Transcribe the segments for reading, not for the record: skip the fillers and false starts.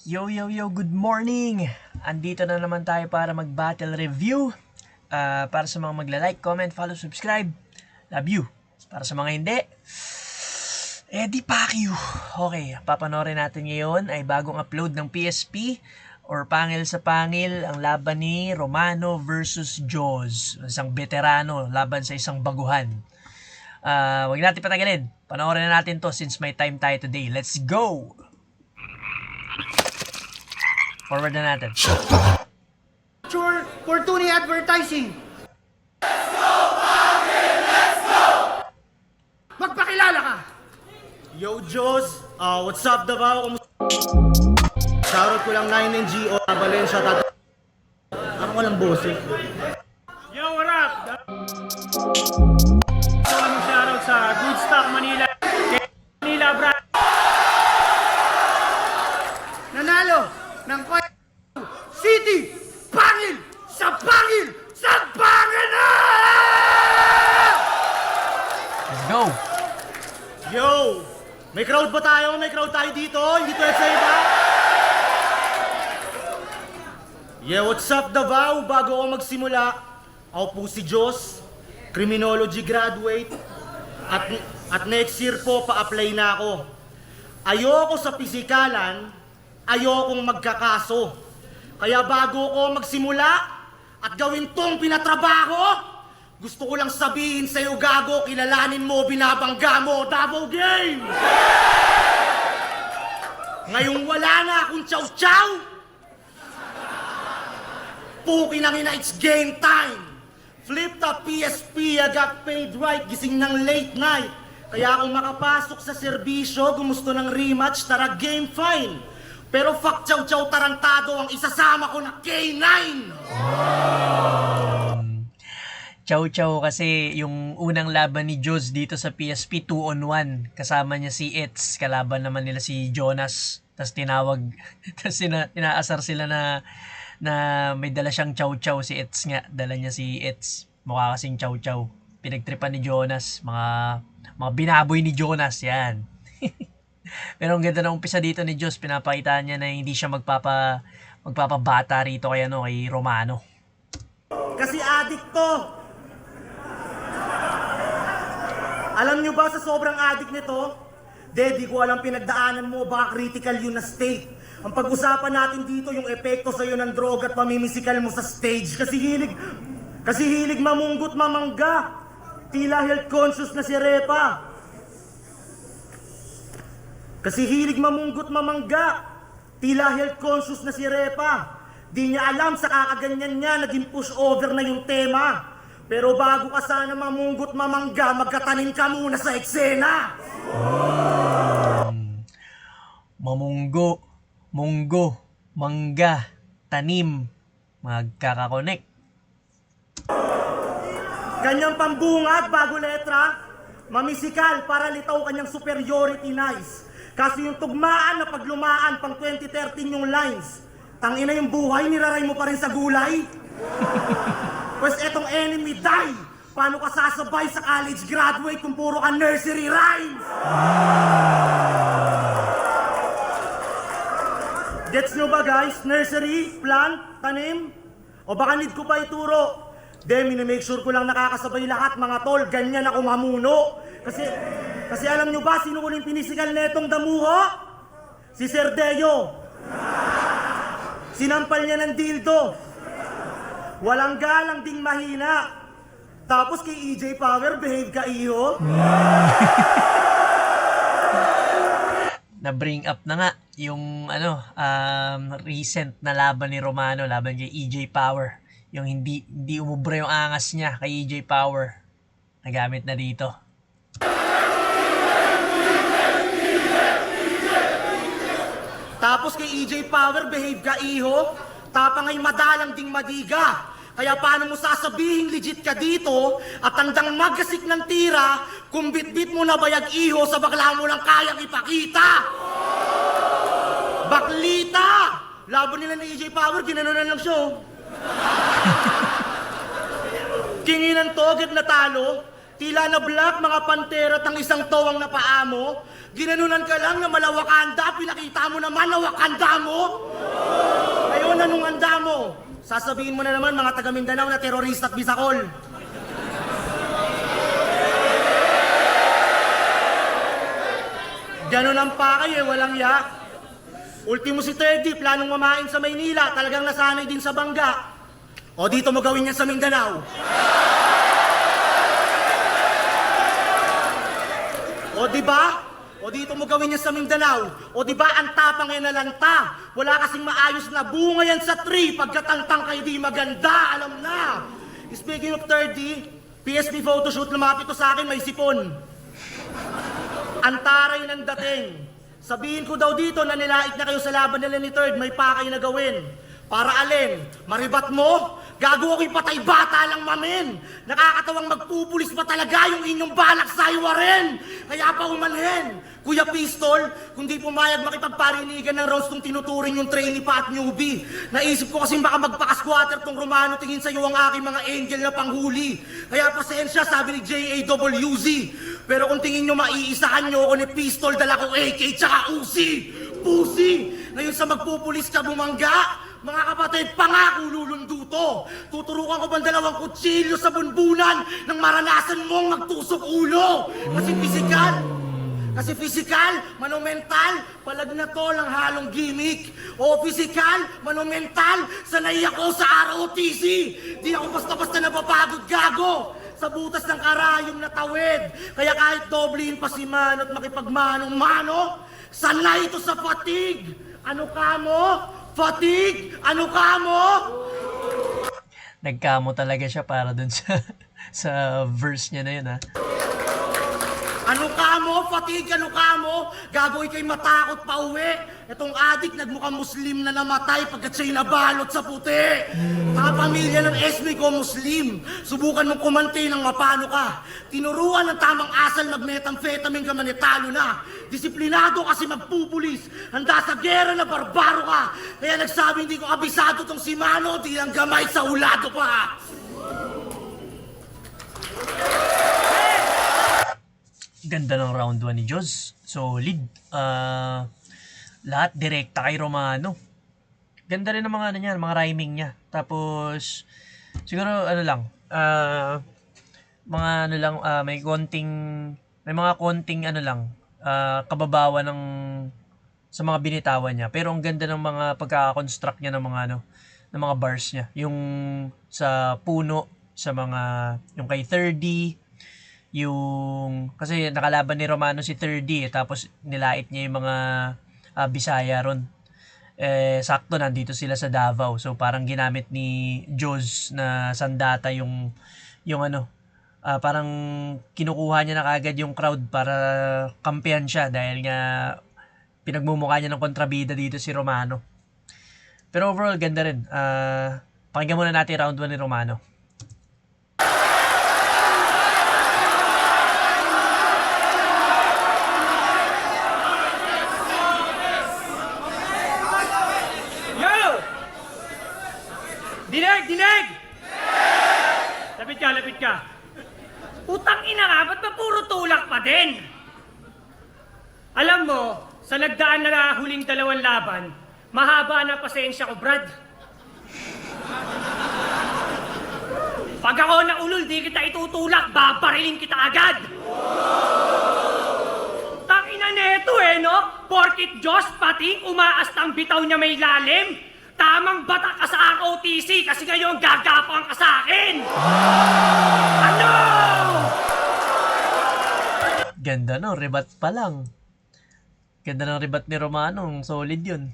Yo, yo, yo, good morning! Andito na naman tayo para mag-battle review. Para sa mga magla-like, comment, follow, subscribe. Love you. Para sa mga hindi, Eddie Pacquiao. Okay, papanorin natin ngayon ay bagong upload ng PSP or Pangil sa Pangil, ang laban ni Romano versus Jaws. Isang veterano laban sa isang baguhan. Huwag natin patagalin. Panoorin na natin to since may time tayo today. Let's go! Forward na natin. Sure, Fortuny Advertising. Let's go, Pangil! Let's go! Magpakilala ka. Yo, Jos! What's up, Davao? Shoutout ko lang 9NGO, Valencia, Ako walang boses. Yo, what up? Shoutout sa Good Stock Manila. Manila brand. Nanalo ng City Pangil sa Pangil sa Pangil na! Let's go! Yo! May crowd ba tayo? May crowd tayo dito? Hindi to sa iba? Yeah, what's up, Davao? Bago ako magsimula, ako po si Jos, criminology graduate, at next year po, pa-apply na ako. Ayoko sa pisikalan, ayokong magkakaso. Kaya bago ko magsimula at gawin tong pinatrabaho, gusto ko lang sabihin sa'yo, gago, kilalanin mo, binabangga mo, Davao Game! Ngayong wala na akong chow-chow, pukin ang ina, it's game time! Flip the PSP, I got paid right, gising ng late night. Kaya kung makapasok sa serbisyo, gumusto ng rematch, tara game fine. Pero fuck chow-chow tarantado ang isasama ko na K9! Chow-chow kasi yung unang laban ni Jaws dito sa PSP 2-on-1. Kasama niya si Itz, kalaban naman nila si Jonas. Tapos tinawag, tapos inaasar sila na may dala siyang chow-chow si Itz nga. Dala niya si Itz. Mukha kasing chow-chow. Pinagtripan ni Jonas. Mga binaboy ni Jonas. Yan. Pero ang ganda ng umpisa dito ni Jaws. Pinapakita niya na hindi siya magpapabata rito kay Romano. Kasi addict to! Alam nyo ba sa sobrang addict nito? Di ko alam pinagdaanan mo, baka critical yun na state. Ang pag-usapan natin dito yung epekto sa'yo ng droga at pamimisikal mo sa stage. Kasi hilig mamunggot mamangga. Tila health conscious na si Repa. Kasi hilig mamunggot mamangga. Tila health conscious na si Repa. Di niya alam sa kakaganyan niya, naging push over na yung tema. Pero bago ka sana mamunggot mamangga, magkatanim ka muna sa eksena. Mamunggo, munggo, mangga, tanim, magkakakonek. Kanyang pambungad bago letra, mamisikal para litaw kanyang superiority nice. Kasi yung tugmaan na paglumaan pang 2013 yung lines. Tangina yung buhay, niraray mo pa rin sa gulay. Pues etong enemy die. Paano ka sasabay sa college graduate kung puro ka nursery rhymes? Gets nyo ba guys? Nursery, plant, tanim? O baka need ko pa ituro? Minimake sure ko lang nakakasabay lahat mga tol. Ganyan ako mamuno. Kasi alam nyo ba sino uling pinisikal netong damuho? Si Sir Deo. Sinampal niya ng dildo. Walang galang ding mahina. Tapos kay EJ Power, behave ka iho. Na-bring up na nga yung recent na laban ni Romano, laban kay EJ Power. Yung hindi umubra yung angas niya kay EJ Power. Nagamit na dito. Tapos kay EJ Power, behave ka iho. Tapang ay madalang ding madiga. Kaya paano mo sasabihin legit ka dito at tandang magasik ng tira kung bit-bit mo na bayag iho sa bakla mo lang kayang ipakita? Baklita! Laban nila ni EJ Power, ginanunan lang siya. Kinginan to, agad natalo. Tila na black, mga pantera at ang isang towang na paa mo. Ginanunan ka lang na malawakanda, pinakita mo naman na wakanda mo. Ayun, anong handa mo? Sasabihin mo na naman mga taga Mindanao na terorista at bisakol. Ganon ang pa kayo, walang ya. Ultimo si Teddy, planong mamain sa Maynila, talagang nasanay din sa bangga. O dito mo gawin yan sa Mindanao. O di ba? O dito mo gawin yan sa Mindanao. O di ba ang tapang yan na lanta? Wala kasing maayos na bunga yan sa tree. Pagkatangtang kayo di maganda, alam na. Speaking of 30, PSP photoshoot, lumapit to sa akin, may sipon. Antaray ng dating. Sabihin ko daw dito na nilait na kayo sa laban nila ni Third, may pakay na gawin. Para alin? Maribat mo? Gago ako'y patay bata lang, mamin. Nakakatawang magpupulis pa talaga yung inyong balak saywa rin. Kaya pa umanhin. Kuya Pistol, kung di pumayag makipagparinigan ng rounds kung tinuturing yung trainee pa at newbie. Naisip ko kasi baka magpa-squatter tong Romano, tingin sa'yo ang aking mga angel na panghuli. Kaya pasensya, sabi ni JAWZ. Pero kung tingin nyo maiisahan nyo ako ni Pistol, dala ko AK tsaka Uzi. Pusi! Ngayon sa magpupulis ka bumangga, mga kapatid, pangako lulunduto. Tuturukan ko bang 2 kutsilyo sa bunbunan nang maranasan mong magtusok ulo. Kasi physical, monumental, palag na to lang halong gimmick. O physical, monumental, sanay ako sa ROTC. Di ako basta-basta napapagod gago sa butas ng karayom na tawid. Kaya kahit doblehin pa si Mano at makipagmanong-mano, sanay ito sa fatigue. Ano ka mo? Fatigue? Ano ka mo? Nagkamo talaga siya para dun sa sa verse niya na yun, ha. Ano ka mo? Fatigue? Ano ka mo? Gagoy kay matakot pa uwi. Itong adik nagmukhang Muslim na namatay pagkat siya'y nabalot sa puti. Pamilya ng Esme ko Muslim. Subukan mong kumante ng mapano ka. Tinuruan ng tamang asal mag-methamphetamine ka manitalo na. Disiplinado kasi magpupulis. Handa sa gera na barbaro ka. Kaya nagsabi hindi ko kabisado tong si Mano, di lang gamay sa hulado pa. Ganda ng round 1 ni Joz. Solid. Lahat direkta kay Romano. Ganda rin ng mga ano niya, mga rhyming niya. Tapos siguro ano lang, mga ano lang, may mga konting ano lang, kababawa ng sa mga binitawan niya. Pero ang ganda ng mga pagkaka-construct niya ng mga ano, ng mga bars niya. Yung sa puno, sa mga yung kay 30, yung kasi nakalaban ni Romano si 30 tapos nilait niya yung mga Bisaya ron. Sakto nandito sila sa Davao. So parang ginamit ni Joz na sandata yung ano, parang kinukuha niya na kagad yung crowd para kampihan siya dahil nga pinagmumukha niya ng kontrabida dito si Romano. Pero overall ganda rin. Pakinggan muna natin round 1 ni Romano. Dinig! Lapit ka. Utang ina ka, ba't ba puro tulak pa din? Alam mo, sa nagdaan na huling 2 laban, mahaba na pasensya ko, Brad. Pag ako naulol, di kita itutulak, babarilin kita agad! Tangina neto no? Porkit Diyos pati umaastang bitaw niya may lalim. Tamang batak ka sa ROTC kasi ngayon gagapang ka sa akin! Ano? Ganda no, rebat pa lang. Ganda ng rebat ni Romano, solid yun.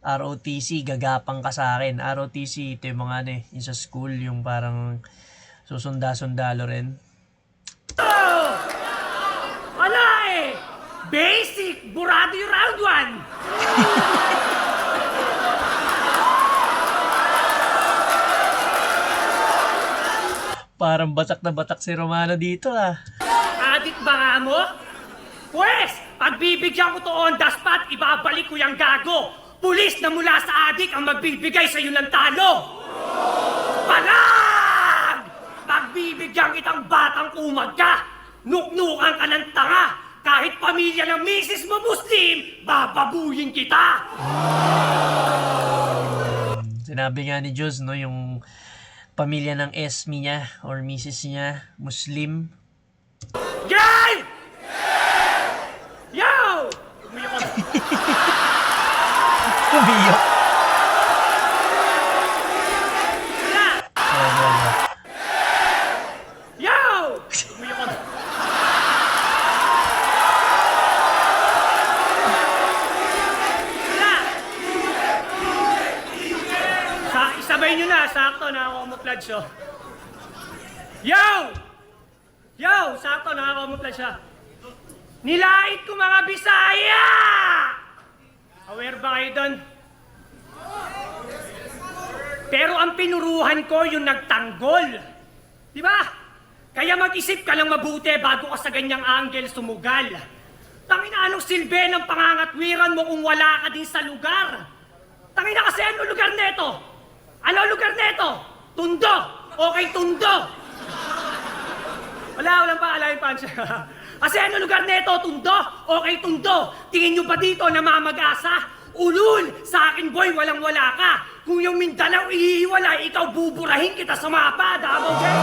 ROTC, gagapang ka sa akin. ROTC, ito yung mga ano yung sa school, yung parang susunda-sundalo rin. Oh! Wala Basic! Burado yung round 1! Parang batak na batak si Romano dito Adik ba nga mo? Pwes, pagbibigyan ko to on the spot, ibabalik ko yung gago. Pulis na mula sa adik ang magbibigay sa iyo ng talo. Palag! Pag Pagbibigyan kitang batang kumag ka! Nuknukan ka ng tanga! Kahit pamilya ng misis mo Muslim, bababuyin kita! Sinabi nga ni Diyos, no, yung pamilya ng Esmi niya or misis niya, Muslim. Gay! Yo! Umiyak ka. Umiyak. Wala! Wala. Yo! Umiyak ka. Wala! Isabay nyo na, sakto nakakamuklad siya. Yo! Yo! Sakto nakakamuklad siya. Nilait ko mga Bisaya! Aware ba kayo doon? Pero ang pinuruhan ko yung nagtanggol. Di ba? Kaya mag-isip ka lang mabuti bago ka sa ganyang angle sumugal. Tangina, anong silbi ng pangangatwiran mo kung wala ka din sa lugar? Tangina kasi ano lugar neto? Ano lugar neto? Tundo! Okay, Tundo! Walang paalayin pa siya. Kasi ano lugar neto? Tundo? Okay, Tundo! Tingin nyo ba dito na mamag-asa? Ulul! Sa akin, boy, walang-wala ka! Kung yung Mindanao ihiwalay, ikaw buburahin kita sa mapa! Davao Gang!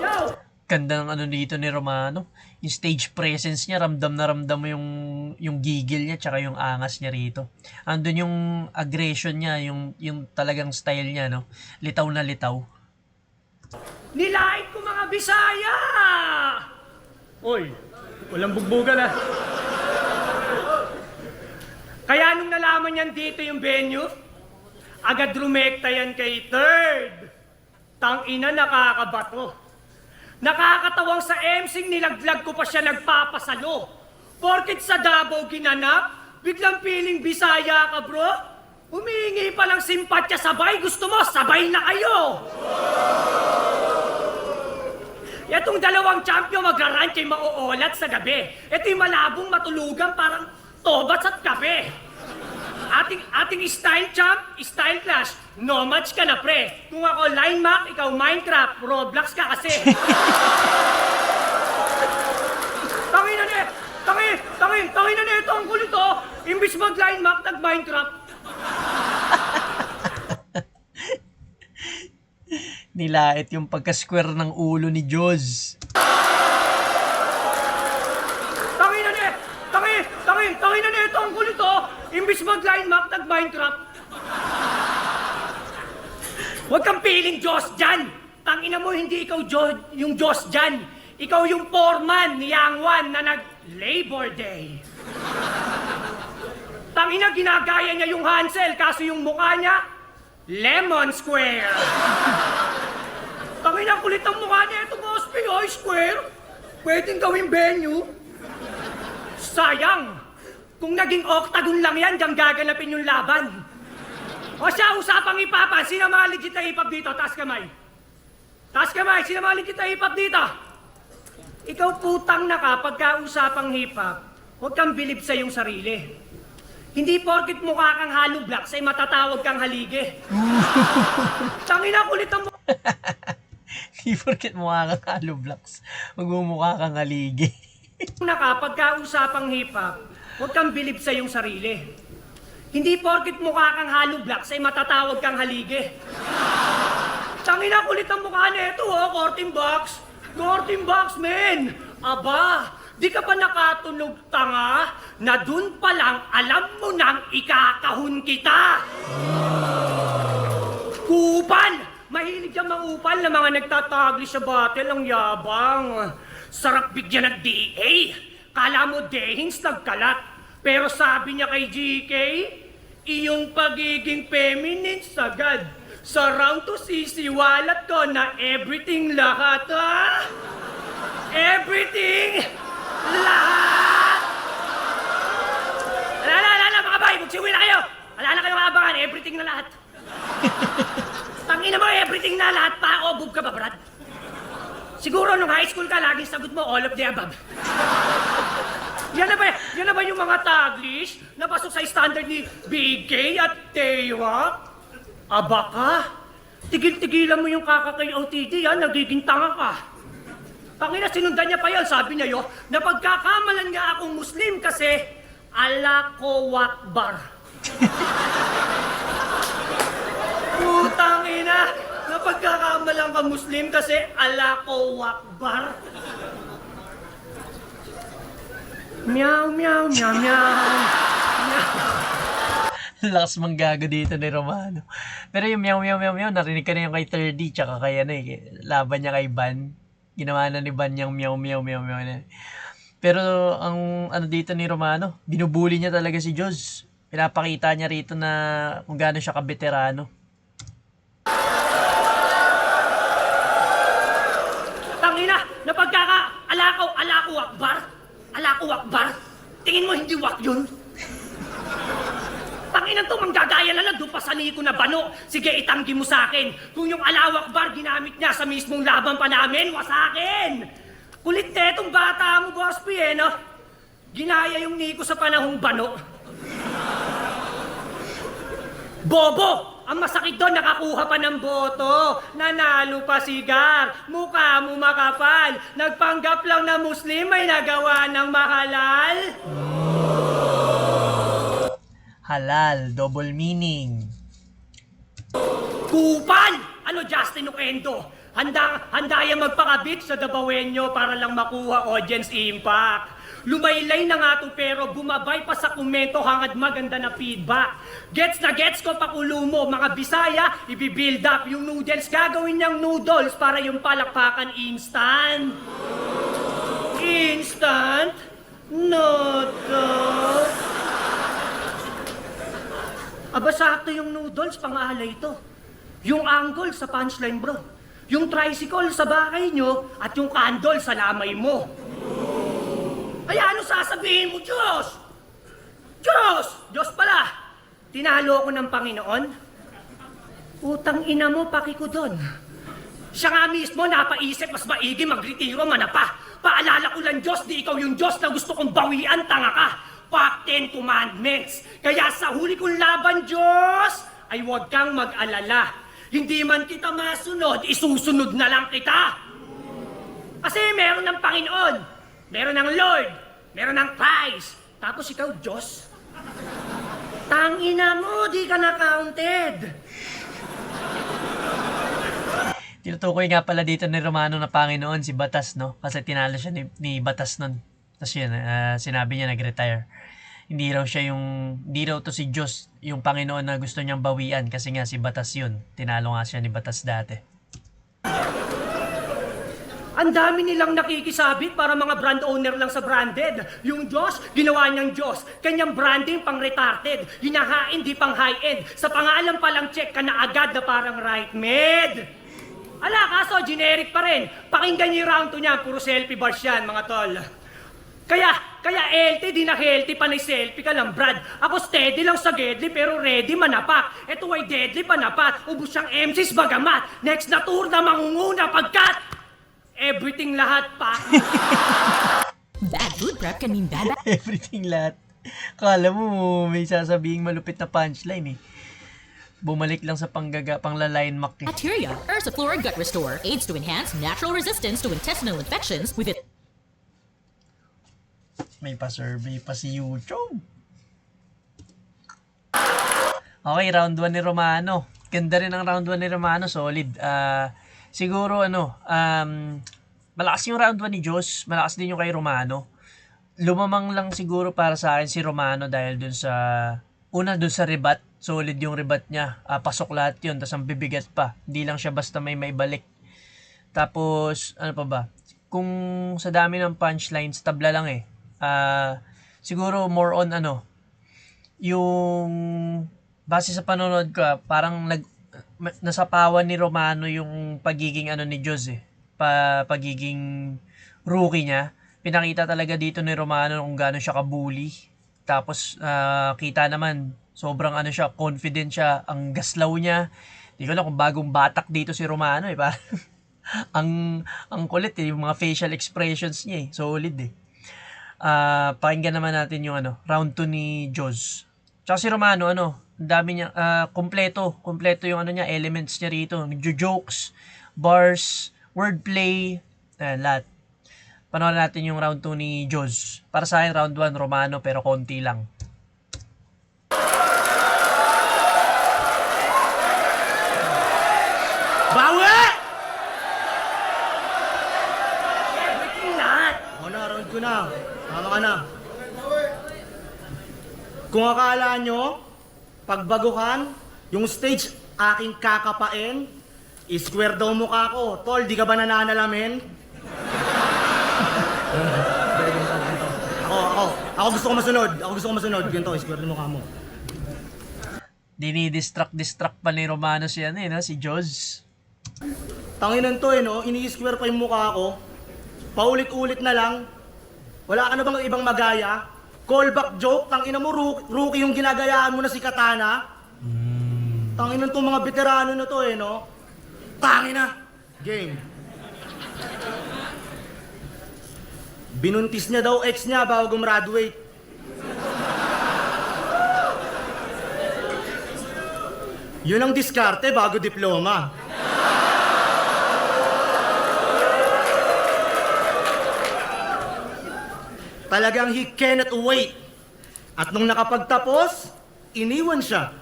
Yo! Ganda ng ano dito ni Romano. Yung stage presence niya, ramdam na ramdam mo yung gigil niya tsaka yung angas niya rito. Andun yung aggression niya, yung talagang style niya, no? Litaw na litaw. Nilait ko mga Bisaya! Oy, walang bugbugan ah. Kaya nung nalaman yan dito yung venue, agad rumekta yan kay Third. Tangina, nakakabato. Nakakatawang sa MCing nilaglag ko pa siya nagpapasalo. Porkit sa Davao ginanap, biglang piling Bisaya ka bro. Humihingi pa ng simpatya sabay, gusto mo sabay na kayo. Itong dalawang champion magra-rank ay mauulat sa gabi. Ito yung malabong matulugan parang tobats at kape. Ating style champ, style clash, no match ka na pre. Kung ako line map, ikaw Minecraft, Roblox ka kasi. Tangina na ito ang kulito. Imbis mag-line map, nag-Minecraft. Nilait yung pagka-square ng ulo ni Diyos. Tangina na ito ang kulito. Imbis mag-line map, nag-Minecraft. Huwag kang piling Diyos dyan. Tangina mo, hindi ikaw yung Diyos dyan. Ikaw yung foreman ni Yang Wan na nag-Labor Day. Tangina, ginagaya niya yung Hansel, kaso yung mukha niya, Lemon Square. Tangina, kulit ang mukha niya. Ito, boss, Pinoy Square. Pwedeng gawing venue. Sayang. Kung naging octagon lang yan, diyang gaganapin yung laban. O siya, usapang ipapa. Sino mga legit na hip-hop dito? Taas kamay. Taas kamay. Sino mga legit na hip-hop dito? Ikaw putang na ka, pagka-usapang hip-hop, huwag kang bilib sa iyong sarili. Hindi porkit mukha kang hollow blocks ay matatawag kang haligi. Tangina, kulit ang mukha. Hindi porket mukha kang hollow blocks, magmumukha kang haligi. Naka, pagka-usapang hip-hop, huwag kang bilib sa iyong sarili. Hindi porkit mukha kang hollow blocks ay matatawag kang haligi. Tangina, kulit ang mukha nito, oh, Cortin Box. Cortin Box, men! Aba, di ka pa nakatunog tanga na dun pa lang alam mo nang ikakahon kita. Kupal! Mahilig kang mangupal na mga nagtatagli sa battle ang yabang. Sarap bigyan ng DA. Kala mo dehings nagkalat. Pero sabi niya kay GK, iyong pagiging feminine sagad. Sa round to sisiwalat ko na everything lahat, ha? Everything lahat! Alala, mga bay, magsiwi na kayo! Alala kayo maabangan, everything na lahat. Tangina mo, everything na lahat pa, o bub ka ba, Brad? Siguro nung high school ka, laging sagot mo all of the above. Yan na ba yung mga taglish na pasok sa standard ni Big K at Tewa? Aba ka? Tigil-tigilan mo yung kakakay OTD, yan, nagiging tanga ka. Tangina, sinundan niya pa yan, sabi niya napagkakamalan nga akong Muslim kasi Allahu Akbar. Putang ina, napagkakamalan ka Muslim kasi Allahu Akbar. Meow, meow, meow, meow. Lakas manggago dito ni Romano. Pero yung meow meow meow meow, narinig ka na yung kay 3D tsaka kay laban niya kay Van. Ginawa na ni Van yung meow meow meow meow na. Pero ang dito ni Romano, binubuli niya talaga si Joz. Pinapakita niya rito na kung gaano siya kabeterano. Tangina, Allahu Akbar. Allahu Akbar. Tingin mo hindi wak yun? Tanginan to, manggagaya na lang, doon pa sa ko na bano. Sige, itanggi mo sa akin. Kung yung Allahu Akbar ginamit niya sa mismong laban pa namin, sa akin. Kulit na itong bata mo, Boss P, no? Ginaya yung Nico sa panahong bano. Bobo! Ang masakit doon, nakakuha pa ng boto. Nanalo pa si Gar. Mukha mo makapal. Nagpanggap lang na Muslim ay nagawa ng mahalal. Halal, double meaning. Kupal! Ano, Justin Oquendo? Handa yan magpakabit sa Dabawenyo para lang makuha audience impact. Lumaylay na nga to pero bumabay pa sa komento hangad maganda na feedback. Gets na gets ko pakulo mo, mga Bisaya, i-build up yung noodles. Gagawin niyang noodles para yung palakpakan instant. Instant? Noodles? Aba, sakto yung noodles, pang-aalay ito. Yung angle sa punchline, bro. Yung tricycle sa bahay nyo at yung candle sa lamay mo. Ay, ano sasabihin mo, Diyos? Diyos! Diyos pala! Tinalo ko ng Panginoon? Utang ina mo, paki ko doon. Siya nga mismo napaisip, mas maigi magretiro manapa. Paalala ko lang, Diyos, di ikaw yung Diyos na gusto kong bawian, tanga ka. Fuck 10 commandments. Kaya sa huli kong laban, Diyos, ay huwag kang mag-alala. Hindi man kita masunod, isusunod na lang kita. Kasi meron ng Panginoon, meron ng Lord, meron ng Christ, tapos ikaw, Diyos. Tangina mo, di ka na-counted. Tinutukoy nga pala dito ni Romano na Panginoon si Batas, no? Kasi tinalo siya ni Batas nun. Tapos yun, sinabi niya nag-retire. Hindi raw to si Diyos, yung Panginoon na gusto niyang bawian kasi nga si Batas yun. Tinalo nga siya ni Batas dati. Ang dami nilang nakikisabit para mga brand owner lang sa branded. Yung Diyos, ginawa niyang Diyos. Kanyang branding pang retarded. Hinahain, di pang high-end. Sa pangalan palang check ka na agad na parang right mid. Ala, kaso generic pa rin. Pakinggan niyo yung round 2 niya, puro selfie bars yan, mga tol. Kaya healthy, di na healthy pa na selfie ka lang, Brad. Ako steady lang sa deadly pero ready manapak. Ito ay deadly panapat. Ubus siyang MCs bagamat. Next na tour na mangunguna pagkat everything lahat pa. Bad food prep can mean bad. Everything lahat. Kala mo may sasabing malupit na punchline eh. Bumalik lang sa panglaline mak eh. Bacteria. Ursiflora Gut Restore aids to enhance natural resistance to intestinal infections with it. May pa-survey pa si YouTube. Okay, round 1 ni Romano. Ganda rin ang round 1 ni Romano. Solid. Siguro malakas yung round 1 ni Diyos. Malakas din yung kay Romano. Lumamang lang siguro para sa akin si Romano dahil dun sa rebat. Solid yung rebat niya. Pasok lahat yun. Tapos ang bibigat pa. Hindi lang siya basta may balik. Tapos, ano pa ba? Kung sa dami ng punchlines, tabla lang eh. Siguro more on yung base sa panonood ko, parang nasapawan ni Romano yung pagiging ni Diyos eh. Pagiging rookie niya. Pinakita talaga dito ni Romano kung gaano siya kabully. Tapos kita naman sobrang siya, confident siya, ang gaslaw niya. Hindi ko alam kung bagong batak dito si Romano eh. ang kulit eh, yung mga facial expressions niya eh. Solid eh. Pakinggan naman natin yung round 2 ni Joz. Tsaka si Romano, Ang dami niya, kompleto yung ano niya, elements niya rito. Nagjo-jokes, bars, wordplay, lahat. Panoorin natin yung round 2 ni Joz. Para sa akin, round 1, Romano, pero konti lang. Bawi! Lahat. Ako na, round ko na. Tama ka na. Kung akala nyo, pagbaguhan, yung stage aking kakapain, square daw mukha ko. Tol, di ka ba nananalamin? Ako gusto ko masunod. Ako gusto ko masunod. Ganito, square yung mukha mo. Dinidistract pa ni Romano si ano, no? Si Joz. Tanginan to no? Ini-square pa yung mukha ko. Paulit-ulit na lang. Wala ka na bang ibang magaya? Callback joke, tangina mo, rookie yung ginagayaan mo na si Katana. Tanginan tong mga veterano na to no? Tangina! Game. Binuntis niya daw ex niya bago gumraduate. Yun ang diskarte bago diploma. Talagang he cannot wait. At nung nakapagtapos, iniwan siya.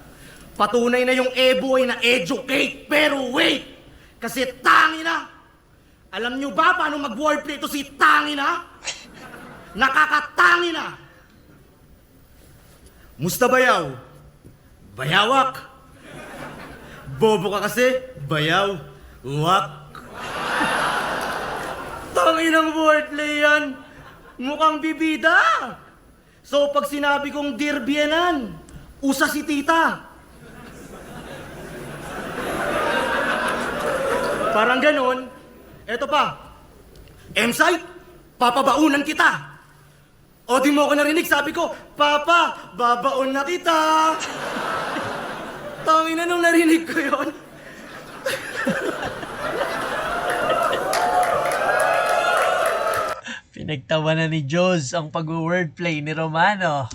Patunay na yung Ebo ay na-educate, pero wait! Kasi tangina! Alam nyo ba paano mag-wordplay ito si tangina? Nakakatangina! Musta bayaw? Bayawak! Bobo ka kasi, bayaw, wak. Tanginang wordplay yan! Mukhang bibida! So pag sinabi kong Dear Bienan, usa si tita. Parang ganon. Eto pa. M-Site, papabaunan kita. O di mo ako narinig, sabi ko, Papa, babaon na kita. Tangina nung narinig ko yon. Pinagtawanan ni Joz ang pag-wordplay ni Romano.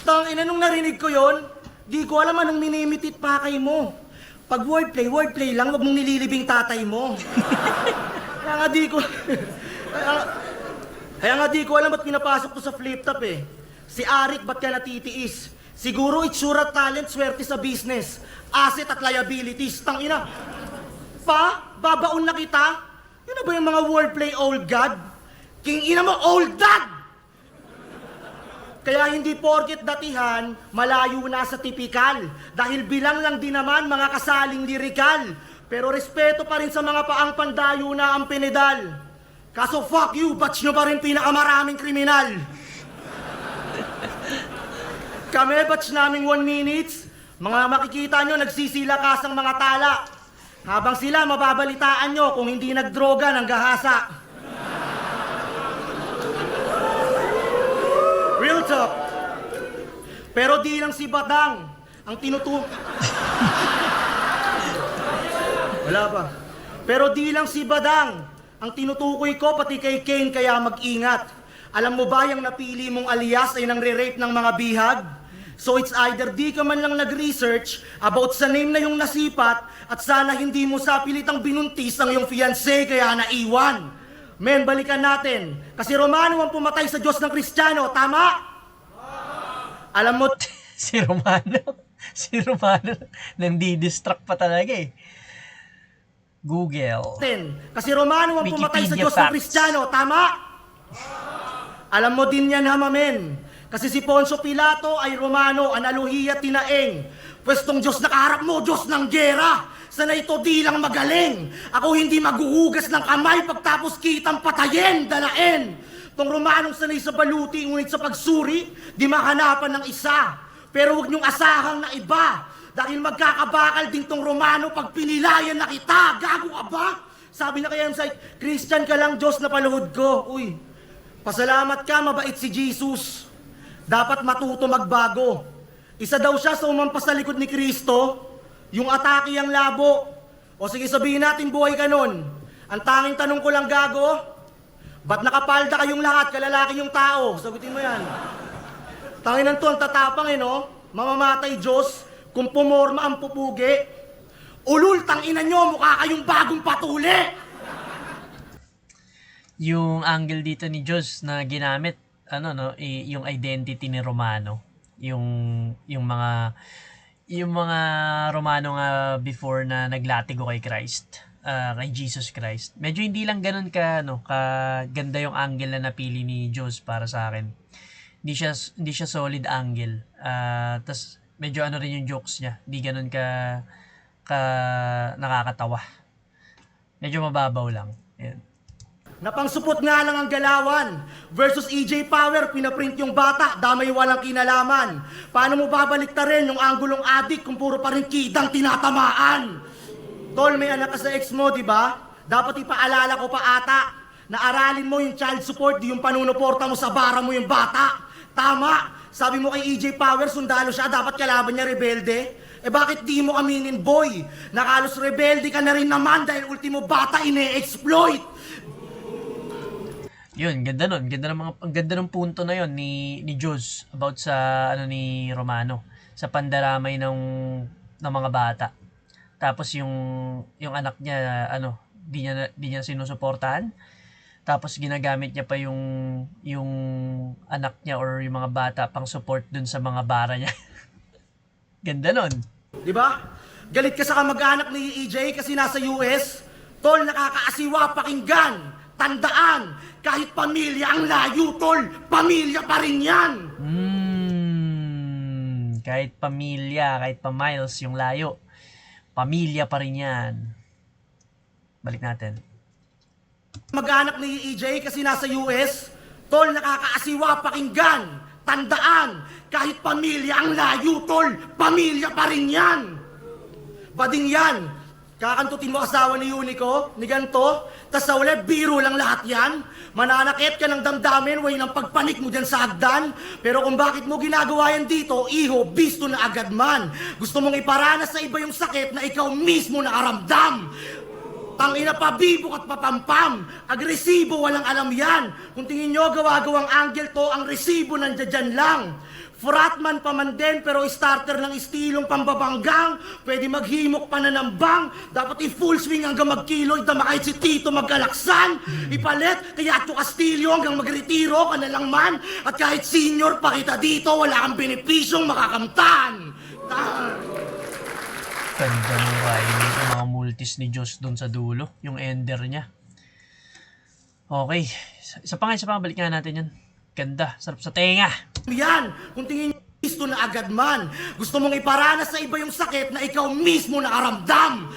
Tangina nung narinig ko yon, di ko alam anong minimitit pa kay mo. Pag wordplay lang, wag mong nililibing tatay mo. Kaya nga di ko... Kaya nga di ko alam ba't pinapasok to sa flip top eh. Si Arik ba't ka natitiis? Siguro itsura, talent, swerte sa business. Asset at liabilities. Tangina. Pa, babaon na kita? Yun na ba yung mga wordplay old god? King ina mo, old dad! Kaya hindi porket datihan, malayo na sa tipikal. Dahil bilang lang din naman mga kasaling lirikal. Pero respeto pa rin sa mga paang pandayo na ang pinedal. Kaso fuck you, batch nyo pa rin pinakamaraming kriminal. Kami, batch naming 1 minutes, mga makikita nyo nagsisilakas ang mga tala. Habang sila mababalitaan nyo kung hindi nagdroga ng gahasa. Real talk. Pero di lang si Batang ang Wala pa. Pero di lang si Badang ang tinutukoy ko, pati kay Kane, kaya mag-ingat. Alam mo ba yung napili mong alias ay nangre-rape ng mga bihag? So it's either di ka man lang nag-research about sa name na yung nasipat at sana hindi mo sa pilitang binuntis ang iyong fiancé kaya naiwan. Men, balikan natin. Kasi Romano ang pumatay sa Diyos ng Kristiyano, tama? Alam mo... Si Romano, nandidistract pa talaga eh. Google. Kasi Romano ang pumatay sa Wikipedia Diyos ng facts. Kristiyano, tama? Alam mo din yan, hamamen. Kasi si Poncio Pilato ay Romano, analuhiya tinaeng. Pwestong Diyos nakaharap mo, Diyos ng gera. Sana ito di lang magaling. Ako hindi maghuhugas ng kamay pagtapos kitang patayin, dalain. Tong Romanong sanay sa baluti, ngunit sa pagsuri, di mahanapan ng isa. Pero huwag niyong asahang na iba. Dahil magkakabakal din tong Romano pag pinilayan na kita. Gago ka ba? Sabi na kaya sa Christian ka lang, Diyos na paluhod ko. Uy, pasalamat ka, mabait si Jesus. Dapat matuto magbago. Isa daw siya sa umampas sa likod ni Kristo, yung atake ang labo. O sige, sabihin natin buhay ka nun. Ang tanging tanong ko lang, gago, ba't nakapalda kayong lahat, kalalaki yung tao? Sagutin mo yan. Tanginan to, ang tatapang no? mamamatay Diyos, kung pumorma ang pupugi. Ulul, tangina nyo, mukha kayong bagong patuli! Yung angle dito ni Diyos na ginamit, yung identity ni Romano. Yung mga Romano nga before na naglatigo kay Christ, kay Jesus Christ. Medyo hindi lang ganun ka ganda yung angle na napili ni Diyos para sa akin. Hindi siya solid angle. Tas medyo rin yung jokes niya. Hindi ganun ka nakakatawa. Medyo mababaw lang. Ayan. Napangsupot nga lang ang galawan versus EJ Power, pinaprint yung bata, damay walang kinalaman. Paano mo babalik ta rin yung anggulong adik kung puro pa rin kidang tinatamaan? Tol, may anak ka sa ex mo, di ba? Dapat ipaalala ko pa ata na aralin mo yung child support, di yung panunuporta mo sa bara mo yung bata. Tama! Sabi mo kay EJ Power, sundalo siya, dapat kalaban niya rebelde. Eh bakit di mo aminin, boy? Nakalos rebelde ka na rin naman dahil ultimo bata ine-exploit. Yun, ganda nun. Ang ganda ng punto na yun ni Diyos about sa ni Romano, sa pandaramay ng mga bata. Tapos yung anak niya di niya sinusuportahan. Tapos ginagamit niya pa yung anak niya or yung mga bata pang support dun sa mga bara niya. Ganda nun. Di ba? Galit ka sa kamag-anak ni EJ kasi nasa US? Tol, nakakaasiwa pakinggan. Tandaan, kahit pamilya ang layo, tol, pamilya pa rin yan. Kahit pamilya, kahit pa miles yung layo, pamilya pa rin yan. Balik natin. Mag-anak ni EJ kasi nasa US? Tol, nakakaasiwa pakinggan. Tandaan, kahit pamilya ang layo, tol, pamilya pa rin yan. Bading yan. Kakantutin mo asawa ni Unico, ni ganto, tas sa uli, biro lang lahat yan. Mananakit ka ng damdamin, way ng pagpanik mo dyan sa hagdan. Pero kung bakit mo ginagawa yan dito, iho, bisto na agad man. Gusto mong iparanas sa iba yung sakit na ikaw mismo nakaramdam. Tangina pa, bibok at papampam. Agresibo, walang alam yan. Kung tingin nyo gawa-gawang angle to, ang resibo nandiyan lang. Fratman pa man din, pero starter ng istilong pambabanggang. Pwede maghimok pa na ng bang. Dapat i-full swing hanggang magkiloy, dama kahit si Tito magkalaksan. Ipalit, kaya to Castillo hanggang magretiro ka na lang man. At kahit senior pa kita dito, wala kang benepisyong makakamtan. Ganda ng rhyming yung mga multis ni Diyos doon sa dulo. Yung ender niya. Okay. Isa pa nga, balik nga natin yan. Ganda. Sarap sa tenga. Yan, kung tingin nyo gusto na agad man. Gusto mong iparanas sa iba yung sakit na ikaw mismo nakaramdam.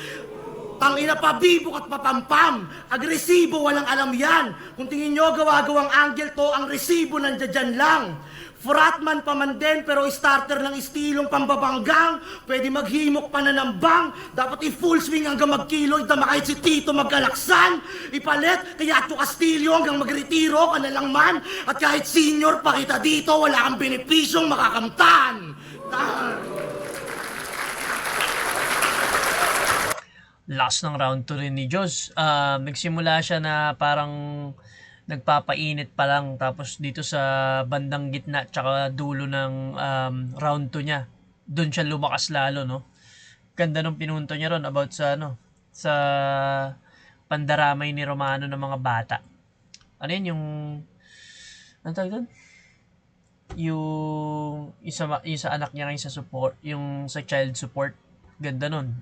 Tangina pa, bibok at papampam. Agresibo, walang alam yan. Kung tingin nyo gawa-gawang angle to, ang resibo nandiyan lang. Fratman pa man din, pero starter ng istilong pambabanggang. Pwede maghimok pa na ng bang. Dapat i-full swing hanggang magkiloy, dama kahit si Tito magkalaksan. Ipalit, kaya to Castillo hanggang magretiro ka na lang man. At kahit senior pa kita dito, wala kang benepisyong makakamtan. Last ng round 2 rin ni Diyos. Nagsimula siya na parang nagpapainit pa lang, tapos dito sa bandang gitna tsaka dulo ng round 2 niya, doon siya lumakas lalo, no? Ganda nung pinunto niya ron about sa sa pandaramay ni Romano ng mga bata. Ano yun, ano tawag doon? Yung sa anak niya, yung sa support, yung sa child support. Ganda nun.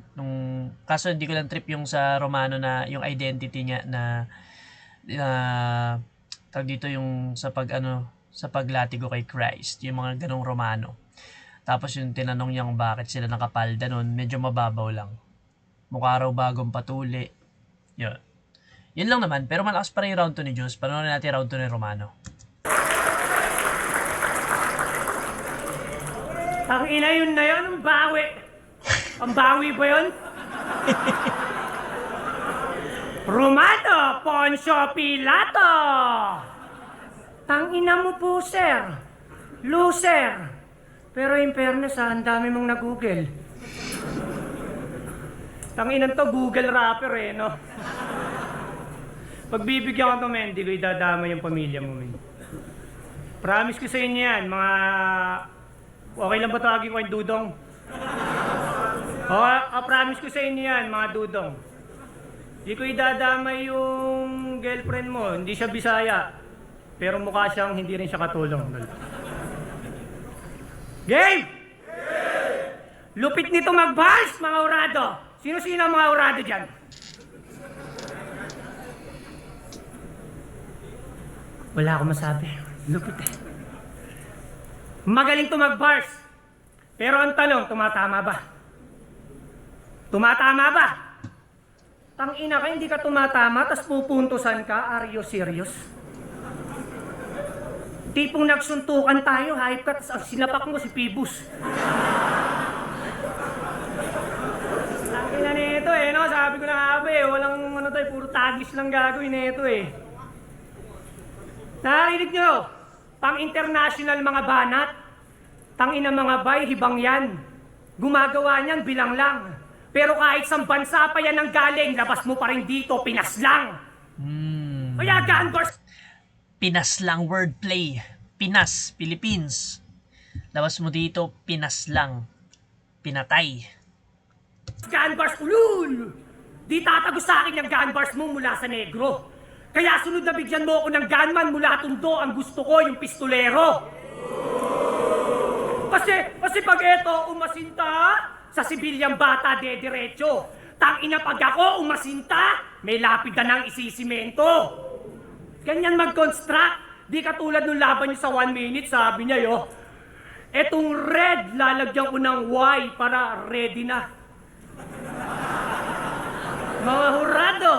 Kaso hindi ko lang trip yung sa Romano na yung identity niya na tawag dito yung sa paglatigo kay Christ, yung mga ganong Romano. Tapos yung tinanong niya kung bakit sila nakapalda nun, medyo mababaw lang. Mukha raw bagong patuli. Yun lang naman, pero malakas pa rin yung round 2 ni Diyos. Panoorin natin round 2 ni Romano. Ang ina yun na yun, ang bawi. Ang bawi ba yun? Romano, Poncio Pilato! Tangina mo po, sir. Loser. Pero in fairness, ang dami mong nag-google. Tanginan to, Google rapper eh, no? Pagbibigyan ko to, men, di ko idadama yung pamilya mo, men. Promise ko sa inyo yan, mga Okay lang ba tawagin ko yung Dudong? Promise ko sa inyo yan, mga Dudong. Di ko idadamay yung girlfriend mo, hindi siya Bisaya. Pero mukha siyang hindi rin siya katulong. Game! Lupit nito mag-bars, mga urado. Sino-sino ang mga urado dyan? Wala akong masabi. Lupit eh. Magaling to mag-bars. Pero ang tanong, tumatama ba? Tumatama ba? Tangina ka, hindi ka tumatama, tas pupuntusan ka, are you serious? Tipong nagsuntukan tayo, hype ka, tas ang sinapak mo si Pibus. Tangina nito eh, no? Sabi ko na nga ba eh, walang ano tayo, puro tagis lang gagawin nito eh. Narinig nyo? Pang-international mga banat, tangina mga bay, hibang yan. Gumagawa niyan bilang lang. Pero kahit sa bansa pa yan ang galing, labas mo pa rin dito, Pinas lang. Kaya Gunbars... Pinas lang wordplay. Pinas, Philippines. Labas mo dito, Pinas lang. Pinatay. Gunbars ulul! Di tatagos sa akin yung Gunbars mo mula sa negro. Kaya sunod na bigyan mo ako ng gunman mula tundo, ang gusto ko yung pistolero. Kasi pag eto umasinta, sa sibilyang bata de-diretso. Tangina pag ako umasinta, may lapida ng isisimento. Ganyan mag-construct. Di katulad nung laban niyo sa 1 minute, sabi niya yo, etong red, lalagyan ko ng Y para ready na. Mga hurado,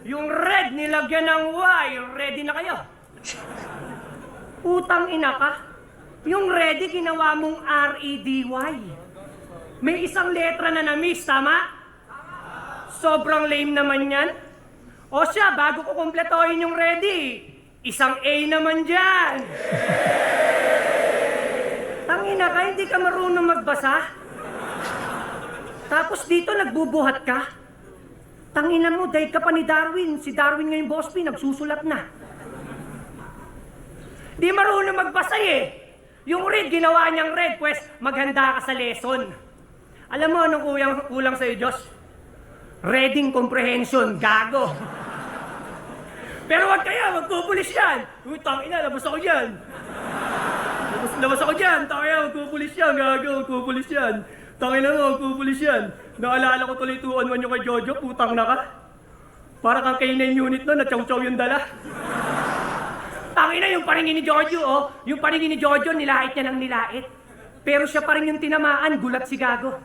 yung red nilagyan ng Y, ready na kayo. Utang ina ka. Yung ready, ginawa mong R-E-D-Y. May isang letra na na-miss, tama? Sobrang lame naman yan. O siya, bago ko kumpletohin yung ready, isang A naman dyan. Tangina ka, hindi ka marunong magbasa? Tapos dito nagbubuhat ka? Tangina mo, dahil ka pa ni Darwin. Si Darwin ngayon, boss P, nagsusulat na. Di marunong magbasa eh. Yung red, ginawa niyang red, pues maghanda ka sa lesson. Alam mo anong kulang sa'yo, Diyos? Reading comprehension, gago. Pero wag kaya, magpupulis yan. Uy, tangina, labas ako dyan. Labas ako dyan, tangina, magpupulis yan, gago, magpupulis yan. Tangina mo, magpupulis yan. Naalala ko tuloy 2-on-1 yung kay Jojo, putang na ka. Para kang K9 unit no, na-chow-chow yung dala. Tangina, yung paringin ni Jojo, oh. Yung paringin ni Jojo, nilait niya ng nilait. Pero siya pa rin yung tinamaan, gulat si gago.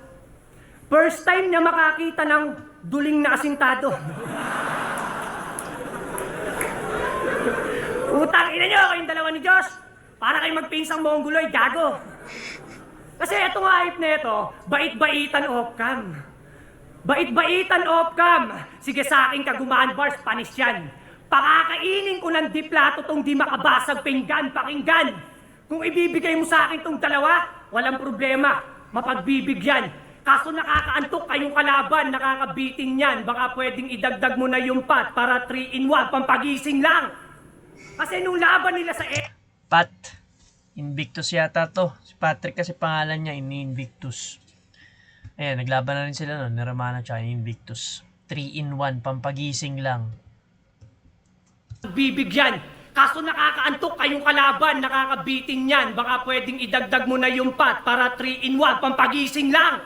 First time niya makakita ng duling na asintado. Utang ina nyo, kayong dalawa ni Diyos. Para kayong magpinsang mongoloid, gago. Kasi etong hype na ito, bait-baitan off-cam. Bait-baitan off-cam. Sige sa akin kagumaan bars, panis yan. Pakakainin ko ng diplato tong di makabasag pinggan, pakinggan. Kung ibibigay mo sa akin tong dalawa, walang problema, mapagbibigyan. Kaso nakakaantok kayong kalaban, nakakabitin yan. Baka pwedeng idagdag mo na yung pat para 3-in-1, pampagising lang. Kasi nung laban nila sa Pat. Invictus yata to. Si Patrick kasi pangalan niya, Invictus. Ayan, naglaban na rin sila nun. Naramana tsaka Invictus. 3-in-1, pampagising lang. bibigyan. Kaso nakakaantok kayong kalaban, nakakabitin yan. Baka pwedeng idagdag mo na yung pat para 3-in-1, pampagising lang.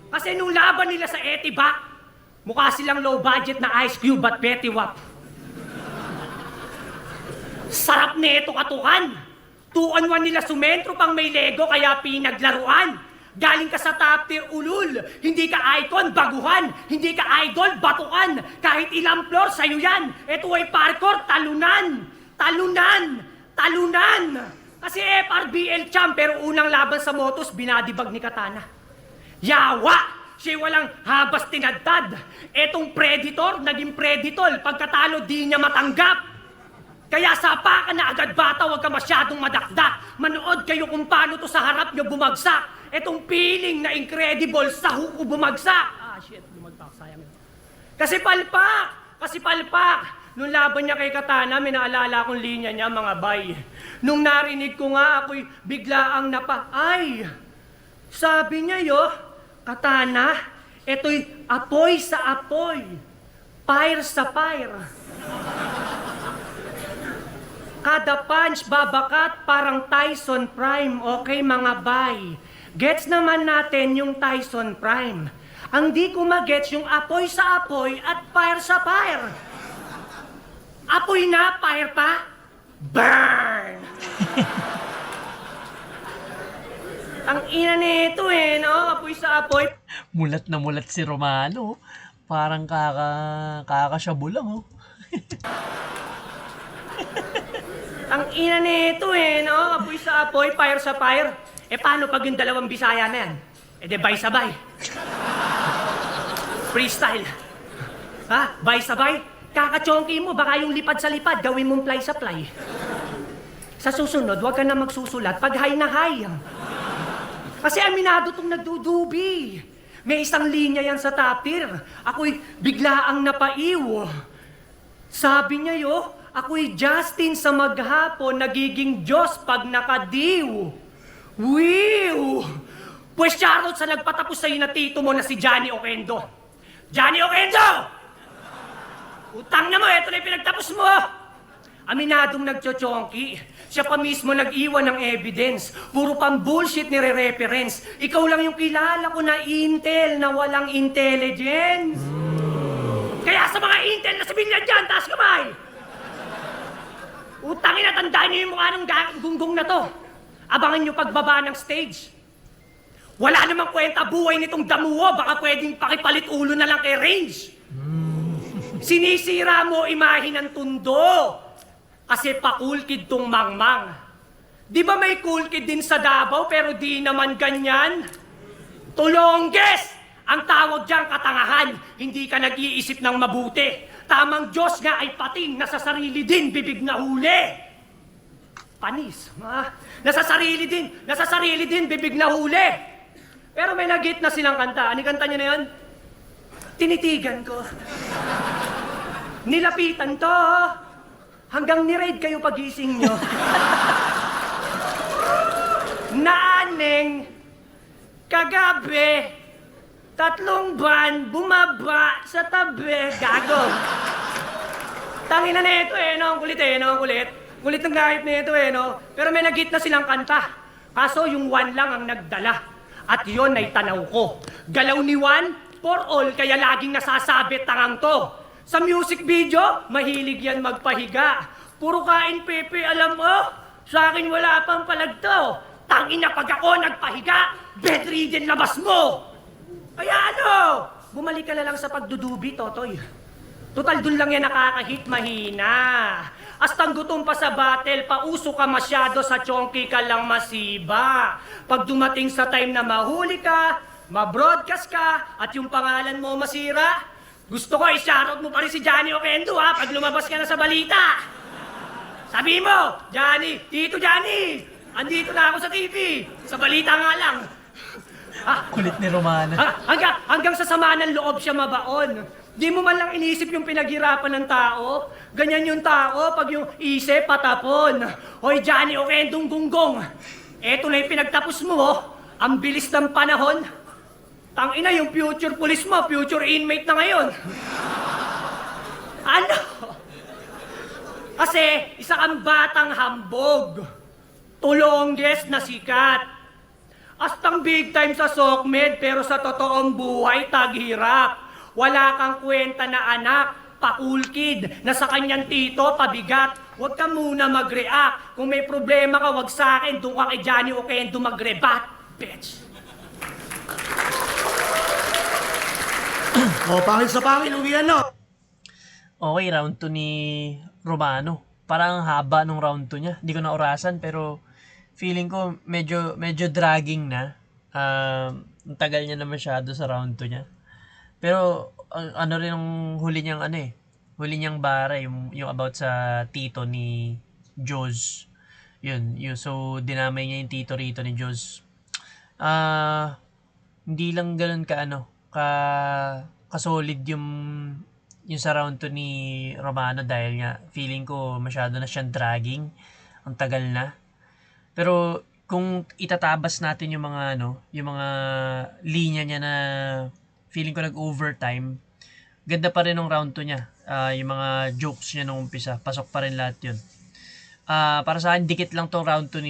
Kasi nung laban nila sa Etiba, mukha silang low budget na Ice Cube at Petty Wap. Sarap na ito katukan. 2-on-1 nila sumentro pang may Lego kaya pinaglaruan. Galing ka sa top tier ulul, hindi ka icon, baguhan, hindi ka idol, batukan. Kahit ilang floor, sa'yo yan. Ito ay parkour, talunan. Talunan! Talunan! Kasi FRBL champ, pero unang laban sa motos, binadibag ni Katana. Yawa! Siya walang habas tinadtad. Etong Predator, naging Predator. Pagkatalo, di niya matanggap. Kaya sapa ka na agad bata, huwag ka masyadong madakdak. Manood kayo kung paano to sa harap nyo bumagsak. Etong feeling na incredible sa huko bumagsak. Ah, shit, bumagsak, sayang. Kasi palpak! Nung laban niya kay Katana, may naalala akong linya niya, mga bay. Nung narinig ko nga, ako'y biglaang ay! Sabi niya Katana, eto'y apoy sa apoy, fire sa fire. Kada punch babakat parang Tyson Prime, okay mga bay? Gets naman natin yung Tyson Prime. Ang di ko magets yung apoy sa apoy at fire sa fire. Apoy na, fire pa, burn! Ang ina nito no? Apoy sa apoy. Mulat na mulat si Romano. Parang kakasyabu lang, oh. Ang ina nito no? Apoy sa apoy, fire sa fire. Paano pag yung dalawang Bisaya na yan? Bay sabay. Freestyle. Ha? Bay sabay? Kakachongki mo, baka yung lipad sa lipad, gawin mong fly sa fly. Sa susunod, huwag ka na magsusulat pag high na high. Kasi aminado tong nagdudubi. May isang linya yan sa top tier. Ako'y biglaang napaiw. Sabi niya ako'y Justin sa maghapon, nagiging Diyos pag nakadiw. Wiw! Pues Charlotte sa nagpatapos sa'yo na tito mo na si Johnny Oquendo. Johnny Oquendo! Utang na mo, eto na yung pinagtapos mo. Aminadong nagchochonki. Siya pa mismo nag-iwan ng evidence. Puro pang bullshit nire-reference. Ikaw lang yung kilala ko na intel na walang intelligence. Kaya sa mga intel na sibilyan dyan, taas kamay! Utangin na, tandaan niyo yung mukha ng gunggong na to. Abangan niyo pagbaba ng stage. Wala namang kwenta buhay nitong damuwo, baka pwedeng pakipalit ulo na lang kay Range. Sinisira mo imahe ng tundo. Kasi pa-cool kid tong mangmang. Di ba may cool kid din sa Davao pero di naman ganyan? Tulongges! Ang tawag diyang katangahan, hindi ka nag-iisip ng mabuti. Tamang Diyos nga ay pating, nasa sarili din, bibig na huli. Panis, ha? Nasa sarili din, bibig na huli. Pero may nagit na silang kanta. Ano kanta niya na yan? Tinitigan ko. Nilapitan to. Hanggang ni-raid kayo pagising nyo. Naaneng, kagabi, 3 ban, bumaba sa tabi. Gago. Tangina na ito no? Ang kulit no? Ang kulit. Kulit ng gahit na ito no? Pero may nagit na silang kanta. Kaso yung one lang ang nagdala. At yon ay tanaw ko. Galaw ni Juan, for all, kaya laging nasasabi tangang to. Sa music video, mahilig yan magpahiga. Puro kain pepe, alam mo? Sa akin wala pang palagto. Tangin na pag ako nagpahiga, bedridden labas mo! Kaya bumalik ka na lang sa pagdudubi, Totoy. Total dun lang yan nakakahit mahina. Astang gutom pa sa battle, pauso ka masyado, sa chonky ka lang masiba. Pag dumating sa time na mahuli ka, ma-broadcast ka, at yung pangalan mo masira, gusto ko i-shoutout mo pa rin si Johnny Oquendo pag lumabas ka na sa balita. Sabi mo, Tito Johnny, andito na ako sa TV. Sa balita nga lang. Kulit ni Romana. Hanggang sa sama ng loob siya mabaon. Di mo man lang inisip yung pinaghirapan ng tao. Ganyan yung tao pag yung isip patapon. Hoy Johnny Oquendong gunggong, eto na yung pinagtapos mo. Ang bilis ng panahon. Tangina yung future police mo, future inmate na ngayon. Kasi isa kang batang hambog. Tulongges na sikat. Astang big time sa SOCMED pero sa totoong buhay taghirap. Wala kang kwenta na anak, pa-cool-kid, na sa kanyang tito pabigat. Huwag ka muna mag-react. Kung may problema ka, wag sa akin, doon ka kay Johnny Oquendo mag-rebat, bitch. Pangil sa pangil, uwian na. Okay, round 2 ni Romano. Parang haba nung round 2 niya. Hindi ko na orasan pero feeling ko medyo dragging na. Ang tagal niya na masyado sa round 2 niya. Pero ano rin ang huli niyang huli niyang bara yung about sa tito ni Joz. Yun. So dinamay niya yung tito rito ni Joz. Hindi lang ganoon ka solid yung sa round 2 ni Romano dahil nga feeling ko masyado na siyang dragging. Ang tagal na. Pero kung itatabas natin yung mga yung mga linya niya na feeling ko nag-overtime, ganda pa rin ng round 2 niya. Yung mga jokes niya nung umpisa, pasok pa rin lahat yun. Para sa akin, dikit lang tong round 2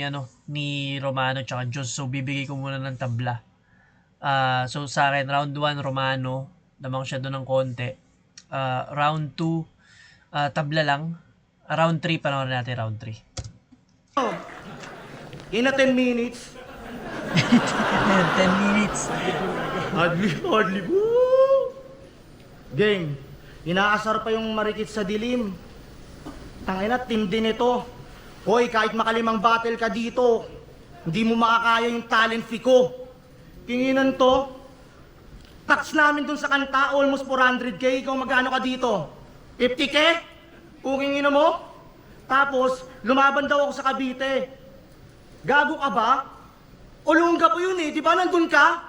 ni Romano tsaka Diyos. So, bibigay ko muna ng tabla. So, sa akin, round 1, Romano. Damang siya doon ng konti. Round 2, tabla lang. Round 3, panoorin natin round 3. In a 10 minutes, 10 minutes. hardly, woo! Gang, inaasar pa yung marikit sa dilim. Tangina, tindi nito. Hoy, kahit makalimang battle ka dito, hindi mo makakaya yung talent fee ko. Kinginan to. Tax namin dun sa kanta, almost 400k. Ikaw magkano ka dito? 50k? Kungingin mo? Tapos, lumaban daw ako sa Cavite. Gago ka ba? Olongga po yun eh, di ba nandun ka?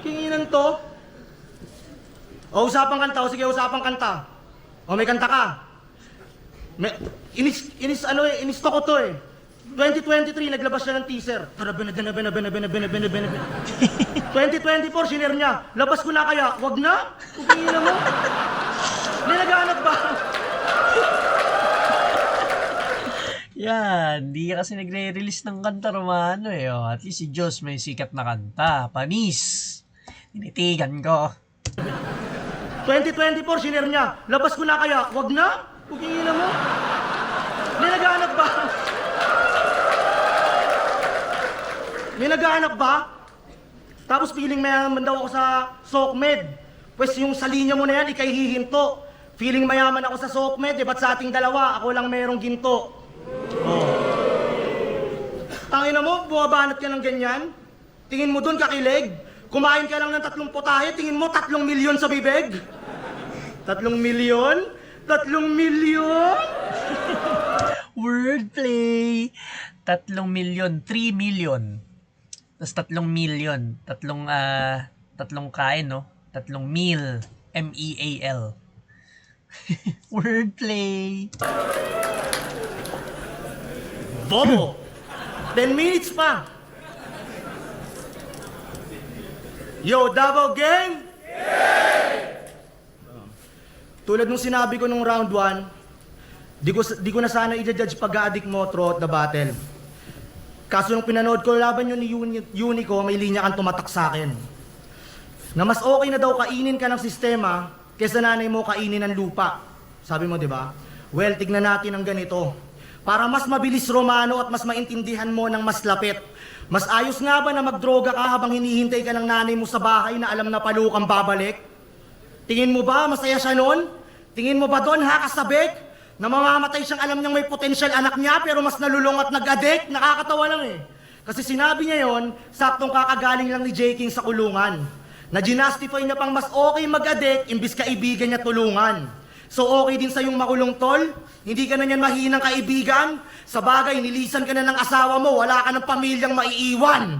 Kinginan to. O, usapang kanta. O, sige, usapang kanta. O, may kanta ka. Inis ko to eh. 2023, naglabas siya ng teaser. 2024, shinare niya. Labas ko na kaya, wag na? Kukingin mo? Hindi naghanap ba? Yan, di kasi nagre-release ng kanta Romano eh. Oh, at least si Diyos may sikat na kanta. Panis! Tinitigan ko. 2024, shinare niya. Labas ko na kaya, wag na? Kukingin mo? Hindi naghanap ba? May naghahanap ba? Tapos feeling mayaman daw ako sa SOCMED. Pwes yung sa linya mo na yan, ikay hihinto. Feeling mayaman ako sa SOCMED, ba't sa ating dalawa, ako lang merong ginto. Oh. Tangina mo, bumabanat ka ng ganyan? Tingin mo dun kakilig? Kumain ka lang ng 3 potahe, tingin mo 3 milyon sa bibig? 3 milyon? 3 milyon? Wordplay! 3 milyon, 3 million. Tapos 3 million. Tatlong kain, no? 3 meal. M-E-A-L. Wordplay! Bobo! 10 minutes pa! Yo, Davao Gang! Tulad nung sinabi ko nung round 1, di ko na sana i-judge pag-a-addict mo throughout the battle. Kaso nung pinanood ko laban yun ni Unico, may linya kang tumatak sa akin. Na mas okay na daw kainin ka ng sistema kaysa nanay mo kainin ng lupa. Sabi mo, di ba? Well, tignan natin ang ganito. Para mas mabilis Romano at mas maintindihan mo ng mas lapit. Mas ayos nga ba na magdroga ka habang hinihintay ka ng nanay mo sa bahay na alam na palo kang babalik? Tingin mo ba masaya siya noon? Tingin mo ba doon kasabik? Na mamamatay siyang alam niyang may potential anak niya pero mas nalulung at nag-addict? Nakakatawa lang eh. Kasi sinabi niya yon, saktong kakagaling lang ni J. King sa kulungan. Na ginastify niya pang mas okay mag-addict imbis kaibigan niya tulungan. So okay din sa yung makulong tol? Hindi ka na niyan mahinang kaibigan? Sa bagay, nilisan ka na ng asawa mo, wala ka ng pamilyang maiiwan.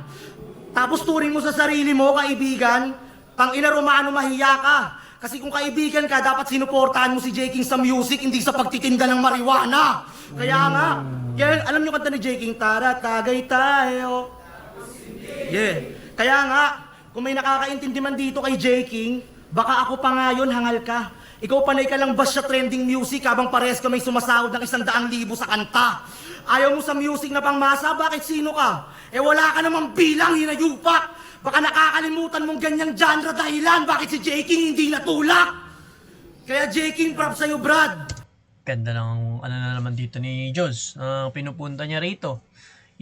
Tapos turing mo sa sarili mo, kaibigan, tangina Romano, mahiya ka. Kasi kung kaibigan ka, dapat sinuportahan mo si J. King sa music, hindi sa pagtitinda ng marijuana. Kaya nga, kaya, alam niyo kanta ni J. King, tara, tagay tayo. Yeah. Kaya nga, kung may nakakaintindi man dito kay J. King, baka ako pa nga yun, hangal ka. Ikaw panay ka lang bash sa trending music habang pares ka may sumasahod ng 100,000 sa kanta. Ayaw mo sa music na pangmasa, bakit sino ka? Eh wala ka namang bilang, hinayupak. Baka nakakalimutan mong ganyang genre dahilan, bakit si J. King hindi natulak? Kaya J. King, props sa'yo, Brad. Ganda ng ano na naman dito ni Joz. Pinupunta niya rito.